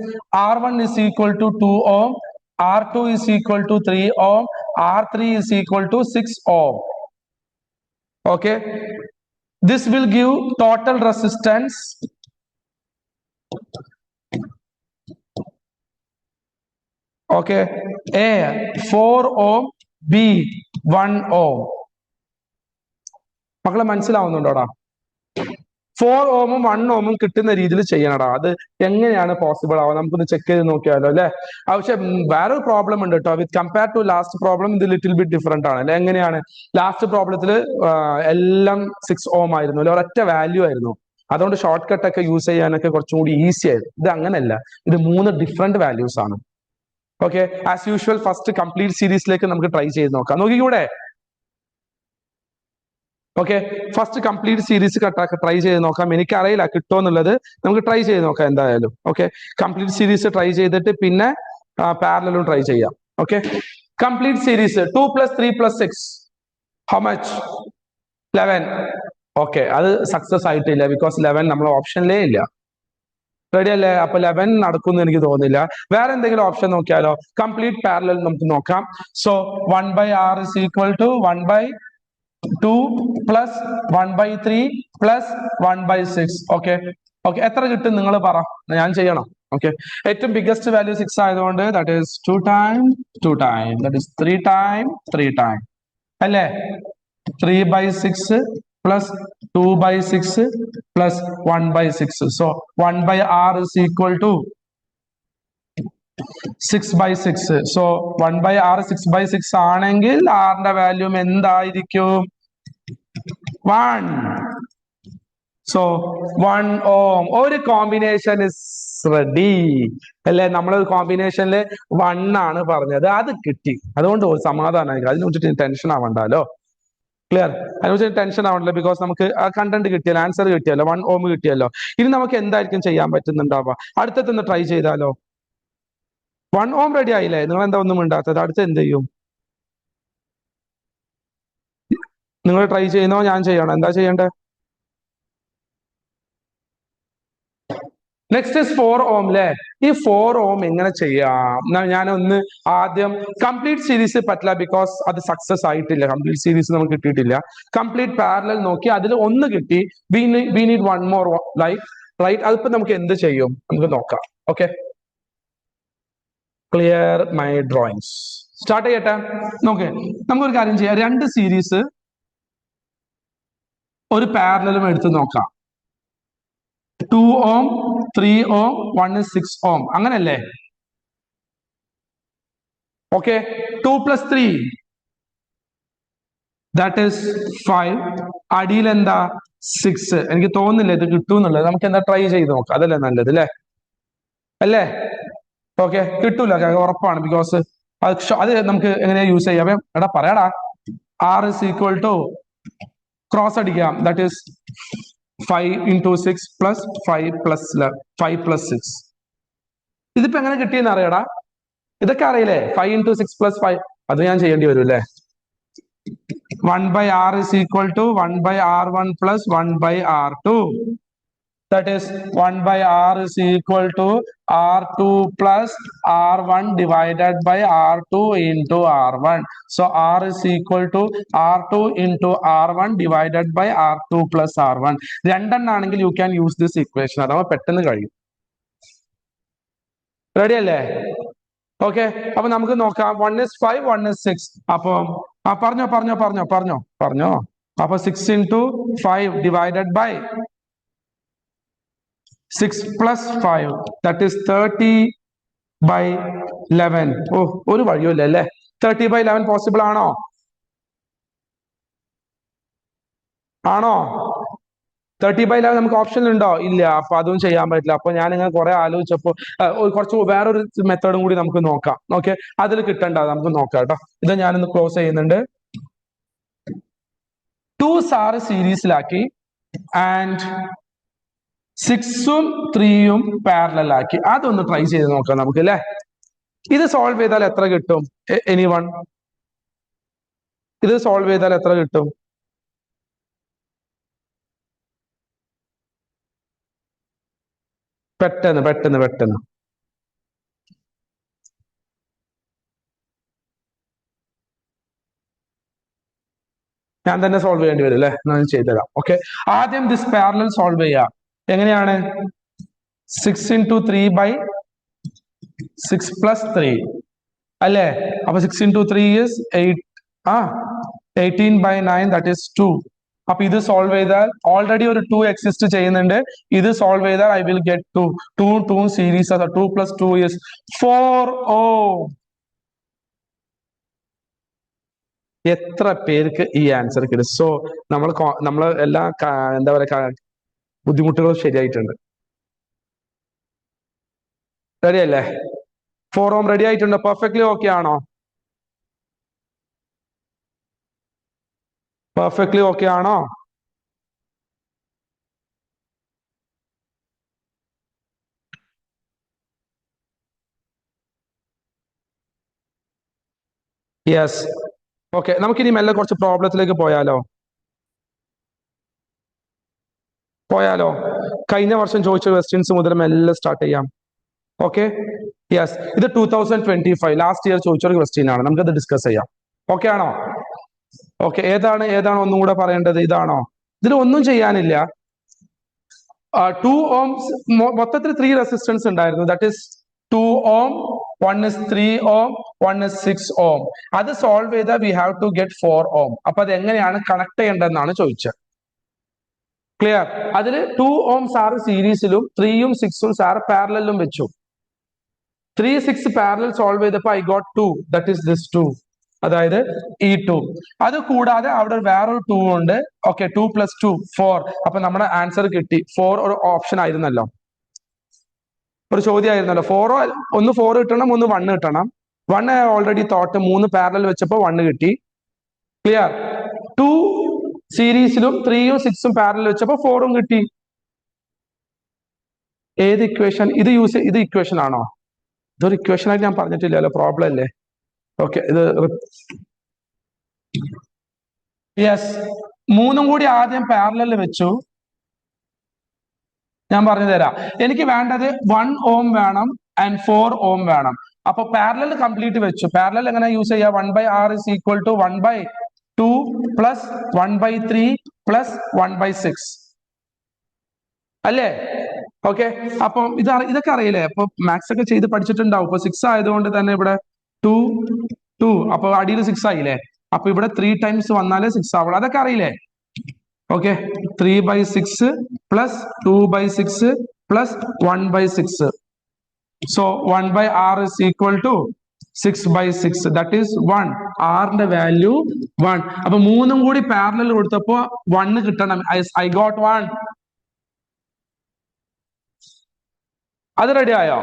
[SPEAKER 1] R1 is equal to 2 ohm, R2 is equal to 3 ohm, R3 is equal to 6 ohm. Okay, this will give total resistance okay A 4 ohm, B 1 ohm. മക്കളെ മനസ്സിലാവുന്നുണ്ടോടാ? 4 ഓമും 1 ഓമും കിട്ടുന്ന രീതിയിൽ ചെയ്യണടാ. അത് എങ്ങനെയാണ് പോസിബിൾ ആവുക? നമുക്കൊന്ന് ചെക്ക് ചെയ്ത് നോക്കിയാലോ അല്ലെ? പക്ഷെ വേറൊരു പ്രോബ്ലം ഉണ്ട് കേട്ടോ. വിത്ത് കമ്പയർ ടു ലാസ്റ്റ് പ്രോബ്ലം ഇത് ലിറ്റിൽ ബിറ്റ് ഡിഫറെന്റ് ആണ് അല്ലെ? എങ്ങനെയാണ്? ലാസ്റ്റ് പ്രോബ്ലത്തിൽ എല്ലാം 6 ഓം ആയിരുന്നു അല്ലെ? ഒരൊറ്റ വാല്യൂ ആയിരുന്നു. അതുകൊണ്ട് ഷോർട്ട് കട്ട് ഒക്കെ യൂസ് ചെയ്യാനൊക്കെ കുറച്ചും കൂടി ഈസി ആയിരുന്നു. ഇത് അങ്ങനെയല്ല, ഇത് 3 ഡിഫറെന്റ് വാല്യൂസ് ആണ്. Okay as usual first complete സീരീസിലേക്ക് നമുക്ക് ട്രൈ ചെയ്ത് നോക്കാം. നോക്കിക്കൂടെ? Okay first complete series try ചെയ്ത് നോക്കാം. എനിക്കറിയില്ല കിട്ടുമോ എന്നുള്ളത്, നമുക്ക് ട്രൈ ചെയ്ത് നോക്കാം എന്തായാലും. ഓക്കെ കംപ്ലീറ്റ് സീരീസ് ട്രൈ ചെയ്തിട്ട് പിന്നെ പാരലലും ട്രൈ ചെയ്യാം. Okay complete series 2 + 3 + 6 how much? 11. Okay അത് സക്സസ് ആയിട്ടില്ല, ബിക്കോസ് 11 നമ്മളെ ഓപ്ഷനിലേ ഇല്ല. റെഡി അല്ലേ? അപ്പൊ 11 നടക്കുമെന്ന് എനിക്ക് തോന്നുന്നില്ല. വേറെ എന്തെങ്കിലും ഓപ്ഷൻ നോക്കിയാലോ? കംപ്ലീറ്റ് പാരലൽ നമുക്ക് നോക്കാം. So 1/r is equal to 1/2 2 plus 1/3 plus 1/6. Okay okay, എത്ര കിട്ടും നിങ്ങൾ പറ, ഞാൻ ചെയ്യണം. ഓക്കെ, ഏറ്റവും ബിഗസ്റ്റ് വാല്യൂ 6 ആയതുകൊണ്ട് that is 2 time 2 time, that is 3 time 3 time അല്ലേ. 3/6 plus 2/6 plus 1/6. So 1/r is equal to 6/6. So 1/r 6/6 ആണെങ്കിൽ ആറിന്റെ വാല്യൂ എന്തായിരിക്കും? 1. So 1 ohm. ഒരു കോമ്പിനേഷൻ ഇസ് റെഡി അല്ലെ. നമ്മളൊരു കോമ്പിനേഷനിൽ 1 ആണ് പറഞ്ഞത്, അത് കിട്ടി. അതുകൊണ്ട് സമാധാനമായി, അതിനെ കുറിച്ചിട്ട് ടെൻഷൻ ആവണ്ടല്ലോ. ക്ലിയർ? അതിനെ കുറിച്ച് ടെൻഷൻ ആവണ്ടല്ലോ, ബിക്കോസ് നമുക്ക് ആ കണ്ടന്റ് കിട്ടിയല്ലോ, ആൻസർ കിട്ടിയല്ലോ, 1 ohm കിട്ടിയല്ലോ. ഇനി നമുക്ക് എന്തായിരിക്കും ചെയ്യാൻ പറ്റുന്നുണ്ടാവുക? അടുത്തൊന്ന് ട്രൈ ചെയ്താലോ? 1 ohm റെഡി ആയില്ലേ? നിങ്ങൾ എന്താ ഒന്നും ഉണ്ടാത്തത്? അടുത്ത് എന്ത് ചെയ്യും? നിങ്ങൾ ട്രൈ ചെയ്യുന്നോ ഞാൻ ചെയ്യണോ? എന്താ ചെയ്യേണ്ടത്? നെക്സ്റ്റ് ഇസ് 4 ohm അല്ലേ. ഈ 4 ohm എങ്ങനെ ചെയ്യാം? ഞാനൊന്ന് ആദ്യം കംപ്ലീറ്റ് സീരീസ് പറ്റില്ല, ബിക്കോസ് അത് സക്സസ് ആയിട്ടില്ല. കംപ്ലീറ്റ് സീരീസ് നമുക്ക് കിട്ടിയിട്ടില്ല. കംപ്ലീറ്റ് പാരലൽ നോക്കി അതിൽ ഒന്ന് കിട്ടി. We need 1 more right. അതിപ്പോ നമുക്ക് എന്ത് ചെയ്യും നമുക്ക് നോക്കാം. Okay, clear my drawings. Start ചെയ്യട്ടെ. നോക്കേ, നമുക്കൊരു കാര്യം ചെയ്യാം. 2 സീരീസ് ഒരു പാരലലും എടുത്ത് നോക്കാം. 2 ohm 3 ohm 1 is 6 ohm അങ്ങനല്ലേ. Okay, 2 plus 3 that is 5. അടിയിൽ എന്താ 6. എനിക്ക് തോന്നുന്നില്ല ഇത് കിട്ടൂന്നുള്ളത്. നമുക്ക് എന്താ ട്രൈ ചെയ്ത് നോക്കാം, അതല്ലേ നല്ലത് അല്ലേ. ഓക്കെ, കിട്ടൂല ഉറപ്പാണ്, ബിക്കോസ് അത് നമുക്ക് എങ്ങനെയാ യൂസ് ചെയ്യാം? എടാ പറയാടാ. R is equal to cross അടിക്കാം, that is 5 into 6 plus 5 plus 6. ഇതിപ്പോ എങ്ങനെ കിട്ടിയെന്ന് അറിയടാ? ഇതൊക്കെ അറിയില്ലേ? 5 into 6 plus 5, അത് ഞാൻ ചെയ്യേണ്ടി വരും അല്ലേ. 1/r is equal to 1/r1 plus 1/r2. That is 1/r is equal to r2 plus r1 divided by r2 into r1. So r is equal to r2 into r1 divided by r2 plus r1. രണ്ടെണ്ണാണെങ്കിൽ you can use this equation. അഥവാ പെട്ടെന്ന് കഴിയും. Ready അല്ലേ? Okay, അപ്പൊ നമുക്ക് നോക്കാം. 1 is 5, 1 is 6. അപ്പൊ പറഞ്ഞോ. അപ്പൊ 6 into 5 divided by 6 plus 5, that is 30/11. ഓ, ഒരു വഴിയുമില്ല അല്ലേ. 30/11 പോസിബിൾ ആണോ? 30/11 നമുക്ക് ഓപ്ഷൻ ഉണ്ടോ? ഇല്ല. അപ്പൊ അതും ചെയ്യാൻ പറ്റില്ല. അപ്പൊ ഞാൻ ഇങ്ങനെ കുറെ ആലോചിച്ചപ്പോ കുറച്ച് വേറൊരു മെത്തേഡും കൂടി നമുക്ക് നോക്കാം. ഓക്കെ, അതിൽ കിട്ടണ്ട നമുക്ക് നോക്കാം കേട്ടോ. ഇത് ഞാനൊന്ന് ക്ലോസ് ചെയ്യുന്നുണ്ട്. 2s ആറ് സീരീസിലാക്കി ആൻഡ് 6ഉം 3ഉം പാരലൽ ആക്കി. അതൊന്ന് ട്രൈ ചെയ്ത് നോക്കാം നമുക്ക് അല്ലേ. ഇത് സോൾവ് ചെയ്താൽ എത്ര കിട്ടും? എനിവൺ? ഇത് സോൾവ് ചെയ്താൽ എത്ര കിട്ടും? പെട്ടെന്ന് ഞാൻ തന്നെ സോൾവ് ചെയ്യേണ്ടി വരും അല്ലേ. ഞാൻ ചെയ്തുതരാം. ഓക്കെ, ആദ്യം ദിസ് പാരലൽ സോൾവ് ചെയ്യാം. എങ്ങനെയാണ്? 6 into 3/6 plus 3 അല്ലേ. അപ്പൊ 6 into 3 is 8. 18/9, that is 2. അപ്പൊ ഇത് സോൾവ് ചെയ്താൽ ഓൾറെഡി ഒരു 2 എക്സിസ്റ്റ് ചെയ്യുന്നുണ്ട്. ഇത് സോൾവ് ചെയ്താൽ I will get 2 series. 2 plus 2 is 4 ohm. എത്ര പേർക്ക് ഈ ആൻസർ കിട്ടും? സോ നമ്മൾ എല്ലാ എന്താ പറയാ ബുദ്ധിമുട്ടുകളും ശരിയായിട്ടുണ്ട്. റെഡി അല്ലേ? 4 ohm റെഡി ആയിട്ടുണ്ട്. പെർഫെക്റ്റ്ലി ഓക്കെ ആണോ? പെർഫെക്റ്റ്ലി ഓക്കെ ആണോ? യെസ്. ഓക്കെ, നമുക്കിനി മെല്ലെ കുറച്ച് പ്രോബ്ലത്തിലേക്ക് പോയാലോ? കഴിഞ്ഞ വർഷം ചോദിച്ച ക്വസ്റ്റ്യൻസ് മുതൽ മെല്ലെ സ്റ്റാർട്ട് ചെയ്യാം. Okay, yes. ഇത് 2025 ലാസ്റ്റ് ഇയർ ചോദിച്ചൊരു ക്വസ്റ്റ്യൻ ആണ്. നമുക്കത് ഡിസ്കസ് ചെയ്യാം. ഓക്കെ ആണോ? ഓക്കെ, ഏതാണ് ഒന്നും കൂടെ പറയേണ്ടത്? ഇതാണോ? ഇതിൽ ഒന്നും ചെയ്യാനില്ല. 2 ohms, മൊത്തത്തിൽ 3 റെസിസ്റ്റൻസ് ഉണ്ടായിരുന്നു. That is 2 ohm, 1 is 3 ohm, 1 is 6 ohm. അത് സോൾവ് ചെയ്താൽ we have to get 4 ohm. അപ്പൊ അത് എങ്ങനെയാണ് കണക്ട് ചെയ്യേണ്ടതെന്നാണ് ചോദിച്ചത്. ക്ലിയർ? അതിൽ 2 ohms സാറ് സീരീസിലും 3ഉം 6ഉം സാറ് പാരലലും വെച്ചു. 3, 6 പാരലൽ സോൾവ് ചെയ്തപ്പോൾ I got 2, that is this 2, അതായത് ഈ 2. അത് കൂടാതെ അവിടെ വേറൊരു 2 ഉണ്ട്. ഓക്കെ, 2 + 2 4. അപ്പൊ നമ്മുടെ ആൻസർ കിട്ടി. 4 ഒരു ഓപ്ഷൻ ആയിരുന്നല്ലോ, ഒരു ചോദ്യമായിരുന്നല്ലോ. 4 ഒന്ന് 4 കിട്ടണം, ഒന്ന് 1 കിട്ടണം. 1 ഓൾറെഡി തോട്ട്, 3 പാരലൽ വെച്ചപ്പോൾ 1 കിട്ടി. ക്ലിയർ? 2 സീരീസിലും 3ഉം 6ഉം പാരലൽ വെച്ചപ്പോൾ 4ഉം കിട്ടി. ഏത് ഇക്വേഷൻ ഇത് ഇക്വേഷൻ ആണോ? ഇതൊരു ഇക്വേഷൻ ആയിട്ട് ഞാൻ പറഞ്ഞിട്ടില്ലല്ലോ, പ്രോബ്ലം അല്ലേ? ഓക്കെ, ഇത് യെസ്, 3ഉം കൂടി ആദ്യം പാരലൽ വെച്ചു. ഞാൻ പറഞ്ഞു തരാം. എനിക്ക് വേണ്ടത് 1 ohm വേണം ആൻഡ് 4 ohm വേണം. അപ്പൊ പാരലൽ കംപ്ലീറ്റ് വെച്ചു. പാരലൽ എങ്ങനെ യൂസ് ചെയ്യാം? 1/r is equal to 1/2 plus 1/3 plus 1/6 അല്ലേ? ഓക്കെ, അപ്പം ഇതൊക്കെ അറിയില്ലേ? അപ്പൊ മാത്സ് ഒക്കെ ചെയ്ത് പഠിച്ചിട്ടുണ്ടാവും. ഇപ്പൊ 6 ആയതുകൊണ്ട് തന്നെ ഇവിടെ 2 അപ്പൊ അടിയിൽ 6 ആയില്ലേ? അപ്പൊ ഇവിടെ 3 times വന്നാലേ 6 ആവുള്ളൂ. അതൊക്കെ അറിയില്ലേ? Okay, 3/6 plus 2/6 plus 1/6. So 1/r is equal to 6/6. That is 1. R value 1. അപ്പൊ 3ഉം കൂടി പാരലൽ കൊടുത്തപ്പോ 1 കിട്ടണം. I got 1. അത് റെഡി ആയോ?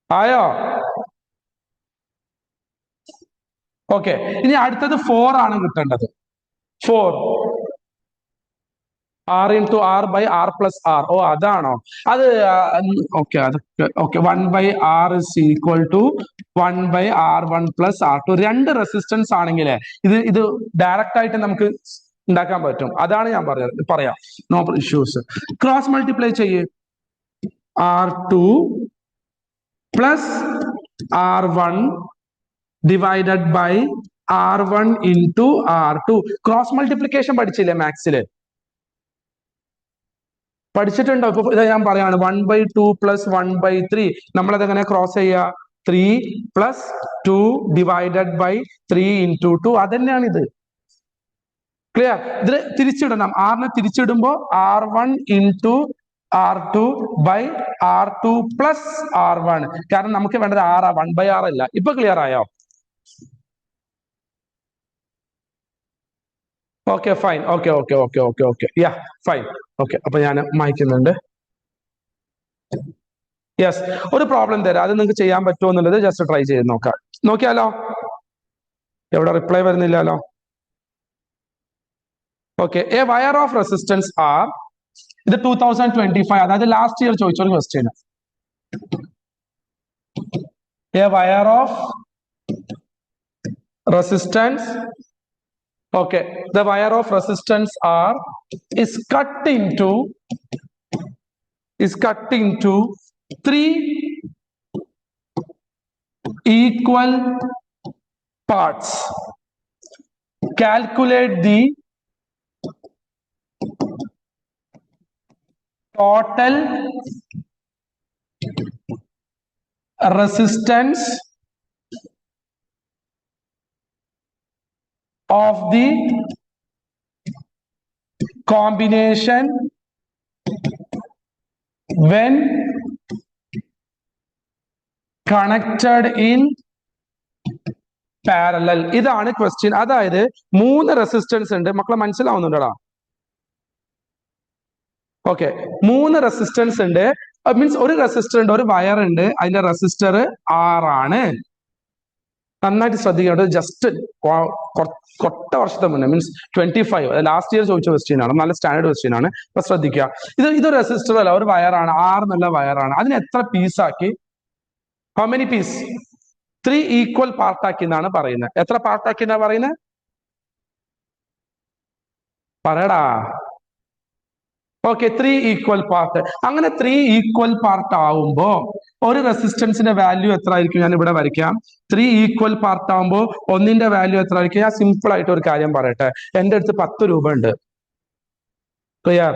[SPEAKER 1] ആയോ? ഓക്കെ, ഇനി അടുത്തത് 4 ആണ് കിട്ടേണ്ടത്. 4 r into r by r plus r. ഓ, അതാണോ അത്? ഓക്കെ, അതൊക്കെ okay. 1/r is equal to 1/r1 plus r2. 2 resistance ആണെങ്കിൽ ഇത് ഡയറക്റ്റ് ആയിട്ട് നമുക്ക് ഉണ്ടാക്കാൻ പറ്റും. അതാണ് ഞാൻ പറയാം. No issues. ക്രോസ് മൾട്ടിപ്ലൈ ചെയ്യേ. r2 plus r1 divided by r1 into r2. Cross multiplication പഠിച്ചില്ലേ മാത്സില്? പഠിച്ചിട്ടുണ്ടോ? ഇപ്പൊ ഇതാ ഞാൻ പറയാണ്, 1/2 plus 1/3. നമ്മളത് എങ്ങനെ ക്രോസ് ചെയ്യുക? 3 plus 2 divided by 3 into 2. അതന്നെയാണ് ഇത്. ക്ലിയർ? ഇതിൽ തിരിച്ചിടണം. ആറിനെ തിരിച്ചിടുമ്പോ r1 into r2 by r2 plus r1. കാരണം നമുക്ക് വേണ്ടത് r 1/r അല്ല. ഇപ്പൊ ക്ലിയർ ആയോ? Okay, fine. ഓക്കെ, യാ, ഫൈൻ. ഓക്കെ, അപ്പൊ ഞാൻ മായ്ക്കുന്നുണ്ട്. യെസ്, ഒരു പ്രോബ്ലം തരാം. അത് നിങ്ങൾക്ക് ചെയ്യാൻ പറ്റുമോ എന്നുള്ളത് ജസ്റ്റ് ട്രൈ ചെയ്ത് നോക്കാം. നോക്കിയാലോ? എവിടെ റിപ്ലൈ വരുന്നില്ലല്ലോ? Okay, a wire of resistance R. ഇത് 2025, അതായത് ലാസ്റ്റ് ഇയർ ചോദിച്ചൊരു question. A wire of resistance. Okay, the wire of resistance R is cut into 3 equal parts. Calculate the total resistance of the combination when connected in parallel. ഇതാണ് question. അതായത് 3 resistance ഉണ്ട്. മക്കളെ മനസ്സിലാവുന്നുണ്ടോ? Okay, 3 resistance ഉണ്ട്. Means ഒരു resistor ഉണ്ട്, ഒരു wire ഉണ്ട്, അതിന്റെ റെസിസ്റ്റർ R ആണ്. നന്നായിട്ട് ശ്രദ്ധിക്കേണ്ടത്. ജസ്റ്റ് കൊട്ട വർഷത്തെ മുന്നേ, മീൻസ് 25, ലാസ്റ്റ് ഇയർ ചോദിച്ച ക്വസ്റ്റ്യൻ ആണ്. നല്ല സ്റ്റാൻഡേർഡ് ക്വസ്റ്റ്യൻ ആണ്. അപ്പൊ ശ്രദ്ധിക്കുക, ഇത് റെസിസ്റ്റർ അല്ല, ഒരു വയറാണ്. R എന്നുള്ള വയറാണ്. അതിന് എത്ര പീസാക്കി? How many piece? 3 ഈക്വൽ പാർട്ടാക്കി എന്നാണ് പറയുന്നത്. എത്ര പാർട്ടാക്കി എന്നാ പറയുന്നത്? പറയടാ. Okay, 3 equal part. അങ്ങനെ 3 ഈക്വൽ പാർട്ട് ആവുമ്പോ ഒരു റെസിസ്റ്റൻസിന്റെ വാല്യൂ എത്ര ആയിരിക്കും? ഞാൻ ഇവിടെ വരയ്ക്കാം. 3 ഈക്വൽ പാർട്ട് ആവുമ്പോൾ ഒന്നിന്റെ വാല്യൂ എത്ര ആയിരിക്കും? ഞാൻ സിമ്പിൾ ആയിട്ട് ഒരു കാര്യം പറയട്ടെ. എന്റെ അടുത്ത് 10 രൂപ ഉണ്ട്. ക്ലിയർ?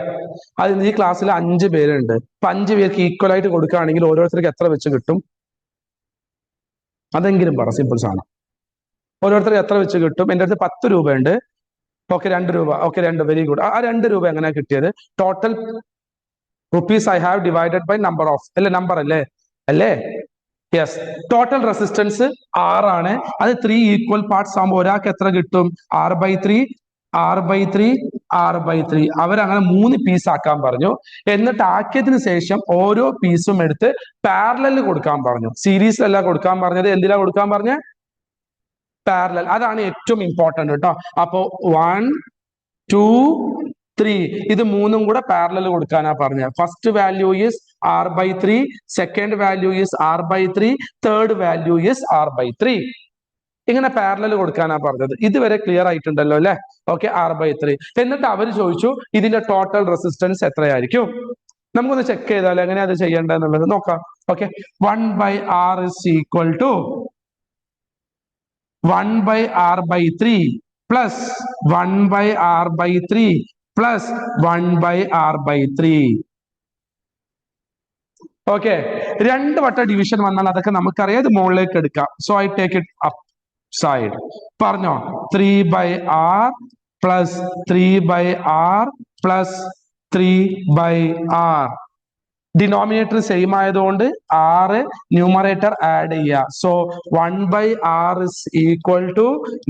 [SPEAKER 1] അത് ഈ ക്ലാസ്സിൽ 5 പേരുണ്ട്. അപ്പൊ 5 പേർക്ക് ഈക്വൽ ആയിട്ട് കൊടുക്കുകയാണെങ്കിൽ ഓരോരുത്തർക്ക് എത്ര വെച്ച് കിട്ടും? അതെങ്കിലും പറ, സിമ്പിൾസ് ആണ്. ഓരോരുത്തർക്ക് എത്ര വെച്ച് കിട്ടും? എന്റെ അടുത്ത് 10 രൂപ ഉണ്ട്. ഓക്കെ, 2 രൂപ. Okay, 2, very good. ആ 2 രൂപ എങ്ങനെയാ കിട്ടിയത്? Total rupees I have divided by number of, അല്ലെ? നമ്പർ അല്ലേ? അല്ലേ? യെസ്. ടോട്ടൽ റെസിസ്റ്റൻസ് 6 ആണ്. അത് 3 ഈക്വൽ പാർട്സ് ആകുമ്പോൾ ഒരാൾക്ക് എത്ര കിട്ടും? 6/3, 6/3, 6/3. അവരങ്ങനെ 3 പീസ് ആക്കാൻ പറഞ്ഞു. എന്നിട്ട് ആക്കിയതിന് ശേഷം ഓരോ പീസും എടുത്ത് പാരലൽ കൊടുക്കാൻ പറഞ്ഞു. സീരീസിലല്ല കൊടുക്കാൻ പറഞ്ഞത്. എന്തിനാ കൊടുക്കാൻ പറഞ്ഞ? പാരലൽ. അതാണ് ഏറ്റവും ഇമ്പോർട്ടന്റ് കേട്ടോ. അപ്പോ 1, 2, 3 ഇത് മൂന്നും കൂടെ പാരലൽ കൊടുക്കാനാ പറഞ്ഞത്. First value is R/3, second value is R/3, third value is R/3. ഇങ്ങനെ പാരലൽ കൊടുക്കാനാ പറഞ്ഞത്. ഇതുവരെ ക്ലിയർ ആയിട്ടുണ്ടല്ലോ അല്ലെ? Okay, R/3. എന്നിട്ട് അവർ ചോദിച്ചു ഇതിന്റെ ടോട്ടൽ റെസിസ്റ്റൻസ് എത്രയായിരിക്കും? നമുക്കൊന്ന് ചെക്ക് ചെയ്താലോ എങ്ങനെയാ അത് ചെയ്യേണ്ടതെന്നുള്ളത് നോക്കാം. Okay, 1/R is equal to 1/R/3 plus 1/R/3 plus 1/R/3. Okay, 2 വട്ട ഡിവിഷൻ വന്നാൽ അതൊക്കെ നമുക്കറിയാം. ഇത് മുകളിലേക്ക് എടുക്കാം. So I take it up side. പറഞ്ഞോ, 3/R plus 3/R plus 3/R. Denominator same ആയതുകൊണ്ട് R ന്യൂമറേറ്റർ ആഡ് ചെയ്യുക. So 1/R is equal to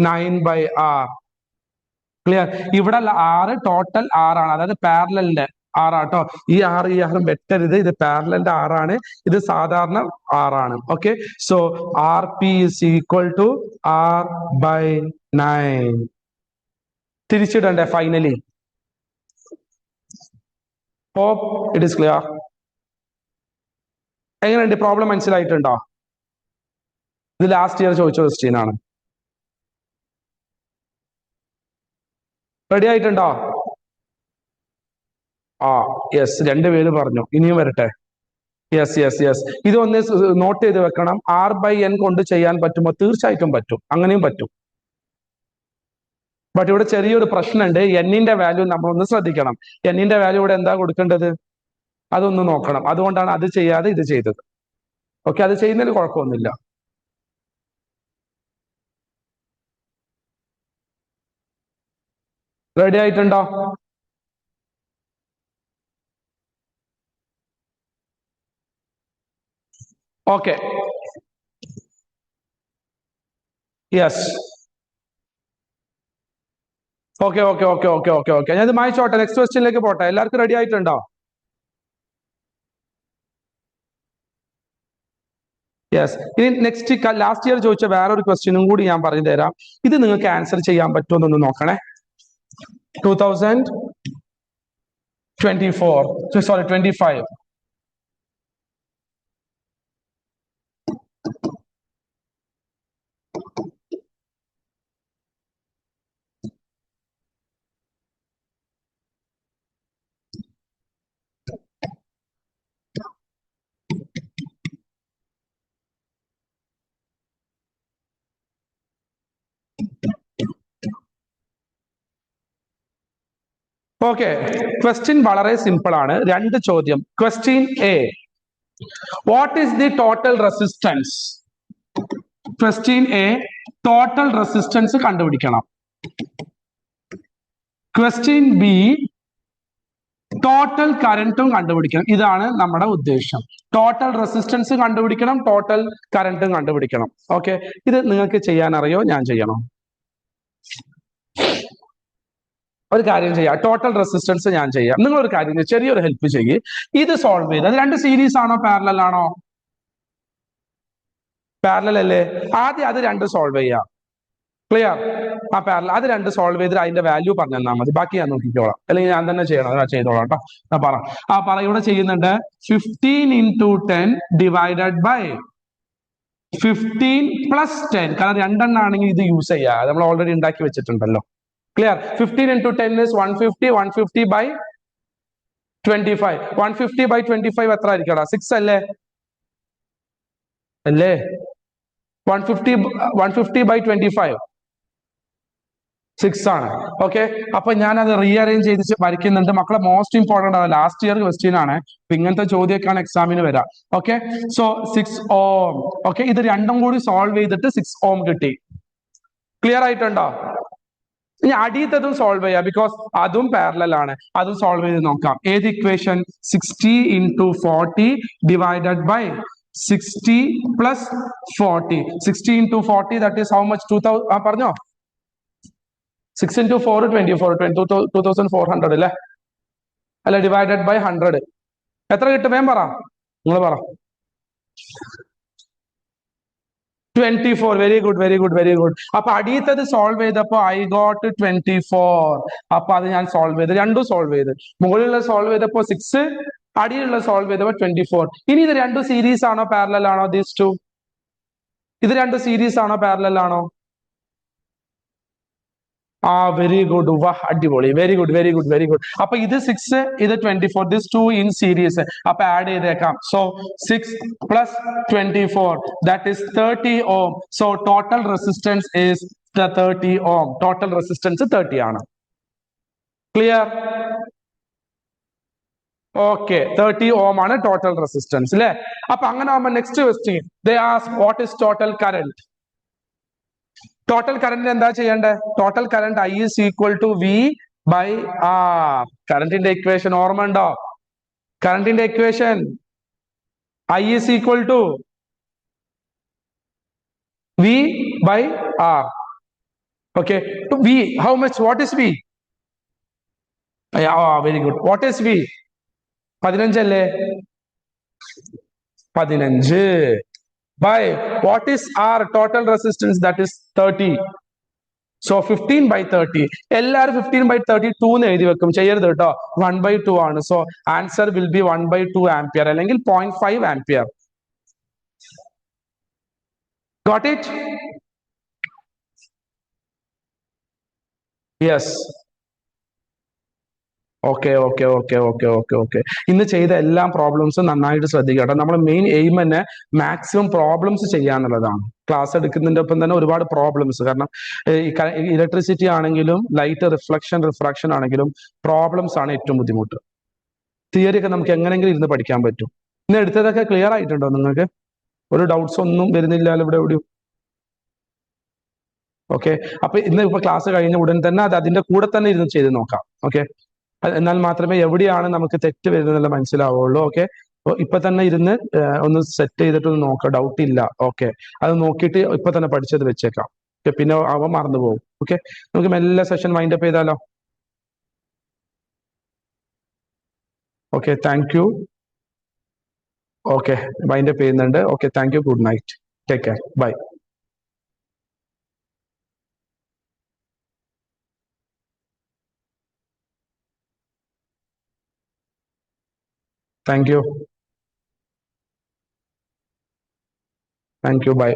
[SPEAKER 1] 9/R. Clear? ഇവിടെ R ടോട്ടൽ R ആണ്, അതായത് പാരലലിന്റെ R ആട്ടോ. ഈ ആറും വെട്ടരുത്. ഇത് പാരലലിന്റെ R ആണ്, ഇത് സാധാരണ R ആണ്. Okay, so RP is equal to R/9. തിരിച്ചിടണ്ടേ finally? Hope it is clear. എങ്ങനെയുണ്ട്? പ്രോബ്ലം മനസ്സിലായിട്ടുണ്ടോ? ഇത് ലാസ്റ്റ് ഇയർ ചോദിച്ച ക്വസ്റ്റ്യൻ ആണ്. റെഡി ആയിട്ടുണ്ടോ? യെസ്, 2 പേര് പറഞ്ഞു. ഇനിയും വരട്ടെ. യെസ്. ഇതൊന്ന് നോട്ട് ചെയ്ത് വെക്കണം. R/n കൊണ്ട് ചെയ്യാൻ പറ്റുമോ? തീർച്ചയായിട്ടും പറ്റും, അങ്ങനെയും പറ്റും. ബട്ട് ഇവിടെ ചെറിയൊരു പ്രശ്നമുണ്ട്. എന്നിന്റെ വാല്യൂ നമ്മളൊന്ന് ശ്രദ്ധിക്കണം. എന്നിന്റെ വാല്യൂ ഇവിടെ എന്താ കൊടുക്കേണ്ടത്? അതൊന്ന് നോക്കണം. അതുകൊണ്ടാണ് അത് ചെയ്യാതെ ഇത് ചെയ്തത്. ഓക്കെ, അത് ചെയ്യുന്നതിന് കുഴപ്പമൊന്നുമില്ല. റെഡി ആയിട്ടുണ്ടോ? Okay, yes. ഓക്കെ. ഞാൻ ഇത് മായിച്ചോട്ടെ. നെക്സ്റ്റ് ക്വസ്റ്റ്യനിലേക്ക് പോട്ടെ. എല്ലാവർക്കും റെഡി ആയിട്ടുണ്ടോ? യെസ്. ഇനി നെക്സ്റ്റ് ലാസ്റ്റ് ഇയർ ചോദിച്ച വേറൊരു ക്വസ്റ്റ്യനും കൂടി ഞാൻ പറഞ്ഞു തരാം. ഇത് നിങ്ങൾക്ക് ആൻസർ ചെയ്യാൻ പറ്റുമെന്നൊന്ന് നോക്കണേ. 25. ഓക്കെ, ക്വസ്റ്റ്യൻ വളരെ സിമ്പിൾ ആണ്. 2 ചോദ്യം. Question A, what is the total resistance? Question A, total resistance കണ്ടുപിടിക്കണം. ക്വസ്റ്റ്യൻ ബി, ടോട്ടൽ കറന്റും കണ്ടുപിടിക്കണം. ഇതാണ് നമ്മുടെ ഉദ്ദേശം. ടോട്ടൽ റെസിസ്റ്റൻസ് കണ്ടുപിടിക്കണം, ടോട്ടൽ കറന്റും കണ്ടുപിടിക്കണം. ഓക്കെ, ഇത് നിങ്ങൾക്ക് ചെയ്യാൻ അറിയോ? ഞാൻ ചെയ്യണോ? ഒരു കാര്യം ചെയ്യാം, ടോട്ടൽ റെസിസ്റ്റൻസ് ഞാൻ ചെയ്യാം. നിങ്ങൾ ഒരു കാര്യം ചെറിയൊരു ഹെൽപ്പ് ചെയ്യ്. ഇത് സോൾവ് ചെയ്ത്, അത് 2 സീരീസ് ആണോ പാരലൽ ആണോ? പാരലൽ അല്ലേ? ആദ്യം അത് 2 സോൾവ് ചെയ്യാം. ക്ലിയർ? ആ പാരലൽ അത് 2 സോൾവ് ചെയ്തിട്ട് അതിന്റെ വാല്യൂ പറഞ്ഞു തന്നാൽ മതി. ബാക്കി ഞാൻ നോക്കിക്കോളാം, അല്ലെങ്കിൽ ഞാൻ തന്നെ ചെയ്യണം. ഞാൻ ചെയ്തോളാം കേട്ടോ. പറ ഇവിടെ ചെയ്യുന്നുണ്ട്. 15 × 10 ഡിവൈഡഡ് ബൈ 15 + 10. കാരണം 2 എണ്ണം ആണെങ്കിൽ ഇത് യൂസ് ചെയ്യാം, നമ്മൾ ഓൾറെഡി ഉണ്ടാക്കി വെച്ചിട്ടുണ്ടല്ലോ. Clear? 15 × 10 is 150. 150 by 25. 150/25 എത്ര ആയിരിക്കടാ? 6 അല്ലേ? അല്ലേ? 150/25 6 ആണ്. ഓക്കെ, അപ്പൊ ഞാൻ അത് റീഅറേഞ്ച് ചെയ്ത് വരയ്ക്കുന്നുണ്ട് മക്കളെ. മോസ്റ്റ് ഇമ്പോർട്ടന്റ് ആണ്, ലാസ്റ്റ് ഇയർ ക്വസ്റ്റ്യൻ ആണ്. ഇങ്ങനത്തെ ചോദ്യമൊക്കെയാണ് എക്സാമിന് വരാം. ഓക്കെ, സോ 6 ഓം. ഓക്കെ, ഇത് രണ്ടും കൂടി സോൾവ് ചെയ്തിട്ട് 6 ഓം കിട്ടി. ക്ലിയർ ആയിട്ടുണ്ടോ? ഇനി അടിയത്തതും സോൾവ് ചെയ്യാം, ബിക്കോസ് അതും പാരലൽ ആണ്. അതും സോൾവ് ചെയ്ത് നോക്കാം. ഏത് equation? 60 × 40 divided by 60 plus 40. 60 × 40 that is how much? 2000. പറഞ്ഞോ. 6 × 4 24. 2400 അല്ലേ? അല്ല, ഡിവൈഡഡ് ബൈ 100 എത്ര കിട്ടും? വേം പറ, നിങ്ങൾ പറ. 24. Very good, very good, very good. അപ്പൊ അടിയത്തത് സോൾവ് ചെയ്തപ്പോ ഐ ഗോട്ട് 24. അപ്പൊ അത് ഞാൻ സോൾവ് ചെയ്ത്, രണ്ടും സോൾവ് ചെയ്ത്. മുകളിലുള്ള സോൾവ് ചെയ്തപ്പോ 6, അടിയിലുള്ള സോൾവ് ചെയ്തപ്പോ 24. ഇനി ഇത് രണ്ടും സീരീസ് ആണോ പാരലൽ ആണോ? ദീസ് ടു, ഇത് രണ്ടും സീരീസ് ആണോ പാരലൽ ആണോ? Very good. വാ, അടിപൊളി. Very good, very good, very good. അപ്പൊ ഇത് 6, ഇത് 24. This 2 in series. അപ്പൊ ആഡ് ചെയ്തേക്കാം. So 6 plus 24 that is 30 ohm. So total resistance is 30 ohm. Total resistance 30 ആണ്. ക്ലിയർ? ഓക്കെ, 30 ഓം ആണ് ടോട്ടൽ റെസിസ്റ്റൻസ് അല്ലെ? അപ്പൊ അങ്ങനെ ആവുമ്പോ next question they ask what is total current. Total current എന്താ ചെയ്യേണ്ടത്? Total current I is equal to V/R. കറന്റിന്റെ equation ഓർമ്മ ഉണ്ടോ? കറന്റിന്റെ equation I is equal to V/R. Okay, to V, how much? What is V? Very good. What is V? 15 അല്ലേ? 15 by what is R? Total resistance, that is 30. So 15/30. എല്ലാവരും 15/30 2 എന്ന് എഴുതി വെക്കും, ചെയ്യരുത് കേട്ടോ. 1/2 ആണ്. So answer will B 1/2 ampere അല്ലെങ്കിൽ 0.5 ampere. Got it? Yes. Okay, okay, okay, okay, okay, okay. ഇന്ന് ചെയ്ത എല്ലാ പ്രോബ്ലംസും നന്നായിട്ട് ശ്രദ്ധിക്കുക കേട്ടോ. നമ്മുടെ മെയിൻ എയിം തന്നെ മാക്സിമം പ്രോബ്ലംസ് ചെയ്യാന്നുള്ളതാണ്. ക്ലാസ് എടുക്കുന്നതിന്റെ ഒപ്പം തന്നെ ഒരുപാട് പ്രോബ്ലംസ്. കാരണം ഇലക്ട്രിസിറ്റി ആണെങ്കിലും ലൈറ്റ് റിഫ്ലക്ഷൻ റിഫ്രാക്ഷൻ ആണെങ്കിലും പ്രോബ്ലംസ് ആണ് ഏറ്റവും ബുദ്ധിമുട്ട്. തിയറി ഒക്കെ നമുക്ക് എങ്ങനെയെങ്കിലും ഇരുന്ന് പഠിക്കാൻ പറ്റും. ഇന്ന് എടുത്തതൊക്കെ ക്ലിയർ ആയിട്ടുണ്ടോ നിങ്ങൾക്ക്? ഒരു ഡൗട്ട്സ് ഒന്നും വരുന്നില്ല ഇവിടെ എവിടെയും? ഓക്കെ, അപ്പൊ ഇന്ന് ഇപ്പൊ ക്ലാസ് കഴിഞ്ഞ ഉടൻ തന്നെ അത് അതിന്റെ കൂടെ തന്നെ ഇരുന്ന് ചെയ്ത് നോക്കാം. ഓക്കെ, എന്നാൽ മാത്രമേ എവിടെയാണ് നമുക്ക് തെറ്റ് വരുന്നതെന്ന് മനസ്സിലാവുള്ളൂ. ഓക്കെ, ഇപ്പൊ തന്നെ ഇരുന്ന് ഒന്ന് സെറ്റ് ചെയ്തിട്ട് ഒന്ന് നോക്കാം, ഡൗട്ട് ഇല്ല. ഓക്കെ, അത് നോക്കിയിട്ട് ഇപ്പൊ തന്നെ പഠിച്ചത് വെച്ചേക്കാം. പിന്നെ അവ മറന്നു പോകും. ഓക്കെ, നമുക്ക് മെല്ലെ സെഷൻ വൈൻഡ് അപ്പ് ചെയ്താലോ? Okay, thank you. Okay, wind up ചെയ്യുന്നുണ്ട്. Okay, thank you. Good night. Take care. Bye. Thank you. Thank you. Bye.